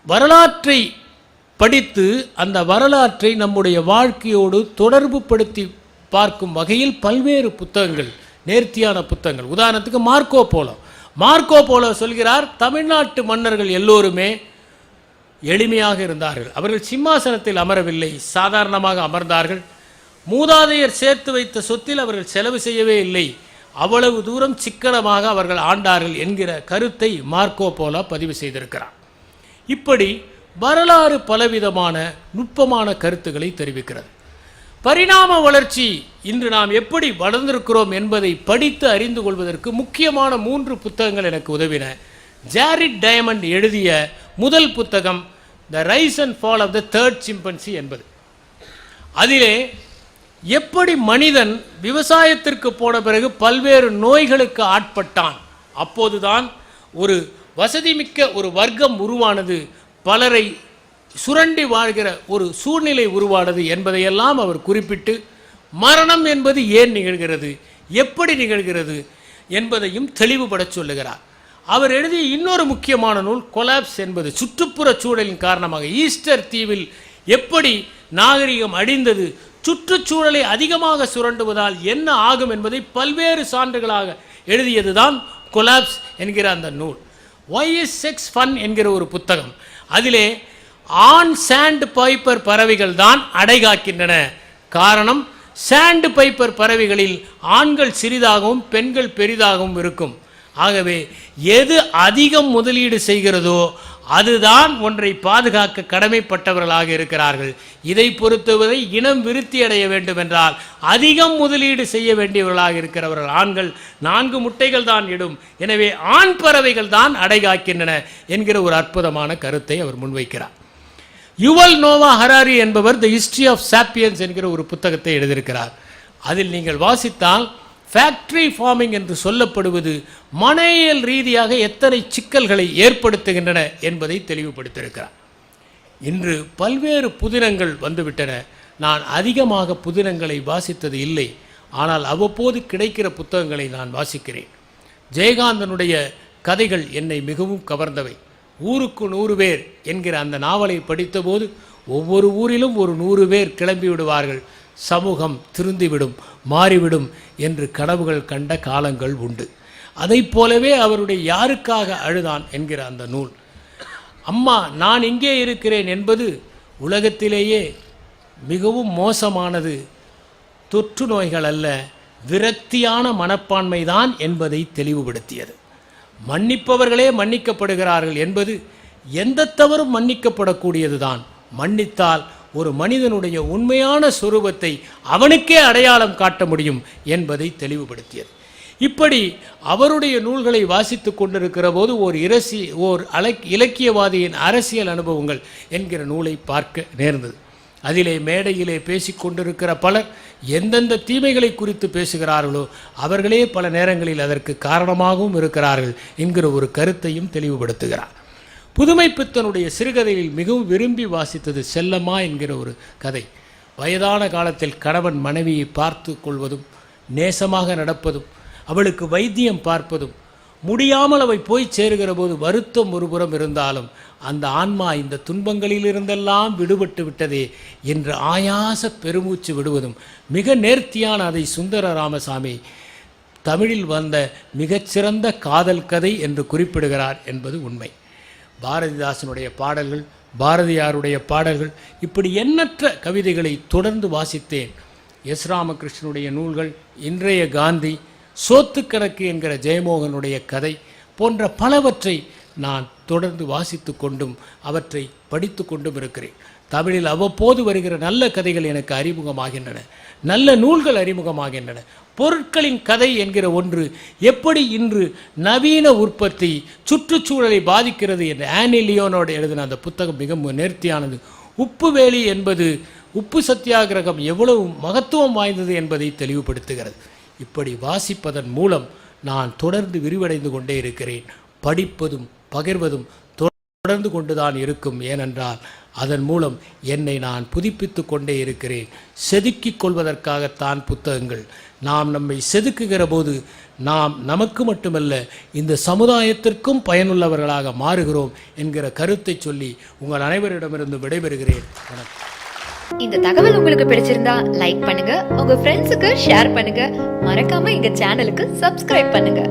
வரலாற்றை படித்து அந்த வரலாற்றை நம்முடைய வாழ்க்கையோடு தொடர்பு படுத்தி பார்க்கும் வகையில் பல்வேறு புத்தகங்கள், நேர்த்தியான புத்தகங்கள். உதாரணத்துக்கு மார்க்கோ போலோ சொல்கிறார், தமிழ்நாட்டு மன்னர்கள் எல்லோருமே எளிமையாக இருந்தார்கள். அவர்கள் சிம்மாசனத்தில் அமரவில்லை, சாதாரணமாக அமர்ந்தார்கள். மூதாதையர் சேர்த்து வைத்த சொத்தில் அவர்கள் செலவு செய்யவே இல்லை, அவ்வளவு தூரம் சிக்கனமாக அவர்கள் ஆண்டார்கள் என்கிற கருத்தை மார்க்கோ போலோ பதிவு செய்திருக்கிறார். இப்படி வரலாறு பலவிதமான நுட்பமான கருத்துக்களை தெரிவிக்கிறது. பரிணாம வளர்ச்சி இன்று நாம் எப்படி வளர்ந்திருக்கிறோம் என்பதை படித்து அறிந்து கொள்வதற்கு முக்கியமான 3 புத்தகங்கள் எனக்கு உதவின. ஜாரிட் டயமண்ட் எழுதிய முதல் புத்தகம் the rise and fall of the third chimpanzee என்பது. அதிலே எப்படி மனிதன் விவசாயத்திற்கு போன பிறகு பல்வேறு நோய்களுக்கு ஆட்பட்டான், அப்போதுதான் ஒரு வசதிமிக்க ஒரு வர்க்கம் உருவானது, பலரை சுரண்டி வாழ்கிற ஒரு சூழ்நிலை உருவானது என்பதையெல்லாம் அவர் குறிப்பிட்டு, மரணம் என்பது ஏன் நிகழ்கிறது, எப்படி நிகழ்கிறது என்பதையும் தெளிவுபட சொல்லுகிறார். அவர் எழுதிய இன்னொரு முக்கியமான நூல் கொலாப்ஸ் என்பது. சுற்றுப்புற சூழலின் காரணமாக ஈஸ்டர் தீவில் எப்படி நாகரிகம் அழிந்தது, சுற்றுச்சூழலை அதிகமாக சுரண்டுவதால் என்ன ஆகும் என்பதை பல்வேறு சான்றுகளாக எழுதியதுதான் கொலாப்ஸ் என்கிற அந்த நூல். ஒய் இஸ் செக்ஸ் ஃபன் என்கிற ஒரு புத்தகம். அதிலே ஆண் சாண்ட் பைப்பர் பறவைகள் தான் அடைகாக்கின்றன. காரணம், சாண்ட் பைப்பர் பறவைகளில் ஆண்கள் சிறிதாகவும் பெண்கள் பெரிதாகவும் இருக்கும். ஆகவே எது அதிகம் முதலீடு செய்கிறதோ அதுதான் ஒன்றை பாதுகாக்க கடமைப்பட்டவர்களாக இருக்கிறார்கள். இதை பொறுத்தவரை இனம் விருத்தி அடைய வேண்டும் என்றால் அதிகம் முதலீடு செய்ய வேண்டியவர்களாக இருக்கிறவர்கள் ஆண்கள். 4 முட்டைகள் தான் இடும், எனவே ஆண் பறவைகள் தான் அடைகாக்கின்றன என்கிற ஒரு அற்புதமான கருத்தை அவர் முன்வைக்கிறார். யுவல் நோவா ஹராரி என்பவர் த ஹிஸ்டரி ஆஃப் சாப்பியன்ஸ் என்கிற ஒரு புத்தகத்தை எழுதியிருக்கிறார். அதில் நீங்கள் வாசித்தால் ஃபேக்டரி ஃபார்மிங் என்று சொல்லப்படுவது மனையியல் ரீதியாக எத்தனை சிக்கல்களை ஏற்படுத்துகின்றன என்பதை தெளிவுபடுத்தியிருக்கிறார். இன்று பல்வேறு புதினங்கள் வந்துவிட்டன. நான் அதிகமாக புதினங்களை வாசித்தது இல்லை, ஆனால் அவ்வப்போது கிடைக்கிற புத்தகங்களை நான் வாசிக்கிறேன். ஜெயகாந்தனுடைய கதைகள் என்னை மிகவும் கவர்ந்தவை. ஊருக்கு 100 பேர் என்கிற அந்த நாவலை படித்தபோது ஒவ்வொரு ஊரிலும் ஒரு 100 பேர் கிளம்பி விடுவார்கள், சமூகம் திருந்திவிடும், மாறிவிடும் என்று கனவுகள் கண்ட காலங்கள் உண்டு. அதை போலவே அவருடைய யாருக்காக அழுதான் என்கிற அந்த நூல். அம்மா நான் இங்கே இருக்கிறேன் என்பது உலகத்திலேயே மிகவும் மோசமானது தொற்று நோய்கள் அல்ல, விரக்தியான மனப்பான்மைதான் என்பதை தெளிவுபடுத்தியது. மன்னிப்பவர்களே மன்னிக்கப்படுகிறார்கள் என்பது எந்த தவறும் மன்னிக்கப்படக்கூடியதுதான். மன்னித்தால் ஒரு மனிதனுடைய உண்மையான சொரூபத்தை அவனுக்கே அடையாளம் காட்ட முடியும் என்பதை தெளிவுபடுத்தியது. இப்படி அவருடைய நூல்களை வாசித்து கொண்டிருக்கிற போது ஓர் இலக்கியவாதியின் அரசியல் அனுபவங்கள் என்கிற நூலை பார்க்க நேர்ந்தது. அதிலே மேடையிலே பேசிக்கொண்டிருக்கிற பலர் எந்தெந்த தீமைகளை குறித்து பேசுகிறார்களோ அவர்களே பல நேரங்களில் அதற்கு காரணமாகவும் இருக்கிறார்கள் என்கிற ஒரு கருத்தையும் தெளிவுபடுத்துகிறார். புதுமைப்பித்தனுடைய சிறுகதையில் மிகவும் விரும்பி வாசித்தது செல்லம்மா என்கிற ஒரு கதை. வயதான காலத்தில் கணவன் மனைவியை பார்த்து கொள்வதும், நேசமாக நடப்பதும், அவளுக்கு வைத்தியம் பார்ப்பதும், முடியாமல் அவை போய் சேருகிற போது வருத்தம் ஒருபுறம் இருந்தாலும் அந்த ஆன்மா இந்த துன்பங்களில் இருந்தெல்லாம் விடுபட்டு விட்டதே என்று ஆயாச பெருமூச்சு விடுவதும், மிக நேர்த்தியான அதை சுந்தர ராமசாமி தமிழில் வந்த மிகச்சிறந்த காதல் கதை என்று குறிப்பிடுகிறார் என்பது உண்மை. பாரதிதாசனுடைய பாடல்கள், பாரதியாருடைய பாடல்கள், இப்படி எண்ணற்ற கவிதைகளை தொடர்ந்து வாசித்தேன். எஸ் ராமகிருஷ்ணனுடைய நூல்கள், இன்றைய காந்தி, சோத்துக்கணக்கு என்கிற ஜெயமோகனுடைய கதை போன்ற பலவற்றை நான் தொடர்ந்து வாசித்து கொண்டும் அவற்றை படித்து கொண்டும் இருக்கிறேன். தமிழில் அவ்வப்போது வருகிற நல்ல கதைகள் எனக்கு அறிமுகமாகின்றன, நல்ல நூல்கள் அறிமுகமாகின்றன. பொருட்களின் கதை என்கிற ஒன்று எப்படி இன்று நவீன உற்பத்தி சுற்றுச்சூழலை பாதிக்கிறது என்று ஆனி லியோனோடு எழுதின அந்த புத்தகம் மிக நேர்த்தியானது. உப்பு வேலி என்பது, உப்பு சத்தியாகிரகம் எவ்வளவு மகத்துவம் வாய்ந்தது என்பதை தெளிவுபடுத்துகிறது. இப்படி வாசிப்பதன் மூலம் நான் தொடர்ந்து விரிவடைந்து கொண்டே இருக்கிறேன். படிப்பதும் பகிர்வதும் தொடர்ந்து கொண்டுதான் இருக்கும். ஏனென்றால் அதன் மூலம் என்னை நான் புதுப்பித்து கொண்டே இருக்கிறேன். செதுக்கிக் கொள்வதற்காகத்தான் புத்தகங்கள். நாம் நம்மை செதுக்குகிற போது நாம் நமக்கு மட்டுமல்ல இந்த சமுதாயத்திற்கும் பயனுள்ளவர்களாக மாறுகிறோம் என்கிற கருத்தை சொல்லி உங்கள் அனைவரிடமிருந்து விடைபெறுகிறேன். வணக்கம். இந்த தகவல் உங்களுக்கு பிடிச்சிருந்தா லைக் பண்ணுங்க, உங்க ஃப்ரெண்ட்ஸுக்கு ஷேர் பண்ணுங்க, மறக்காம எங்க சேனலுக்கு சப்ஸ்கிரைப் பண்ணுங்க.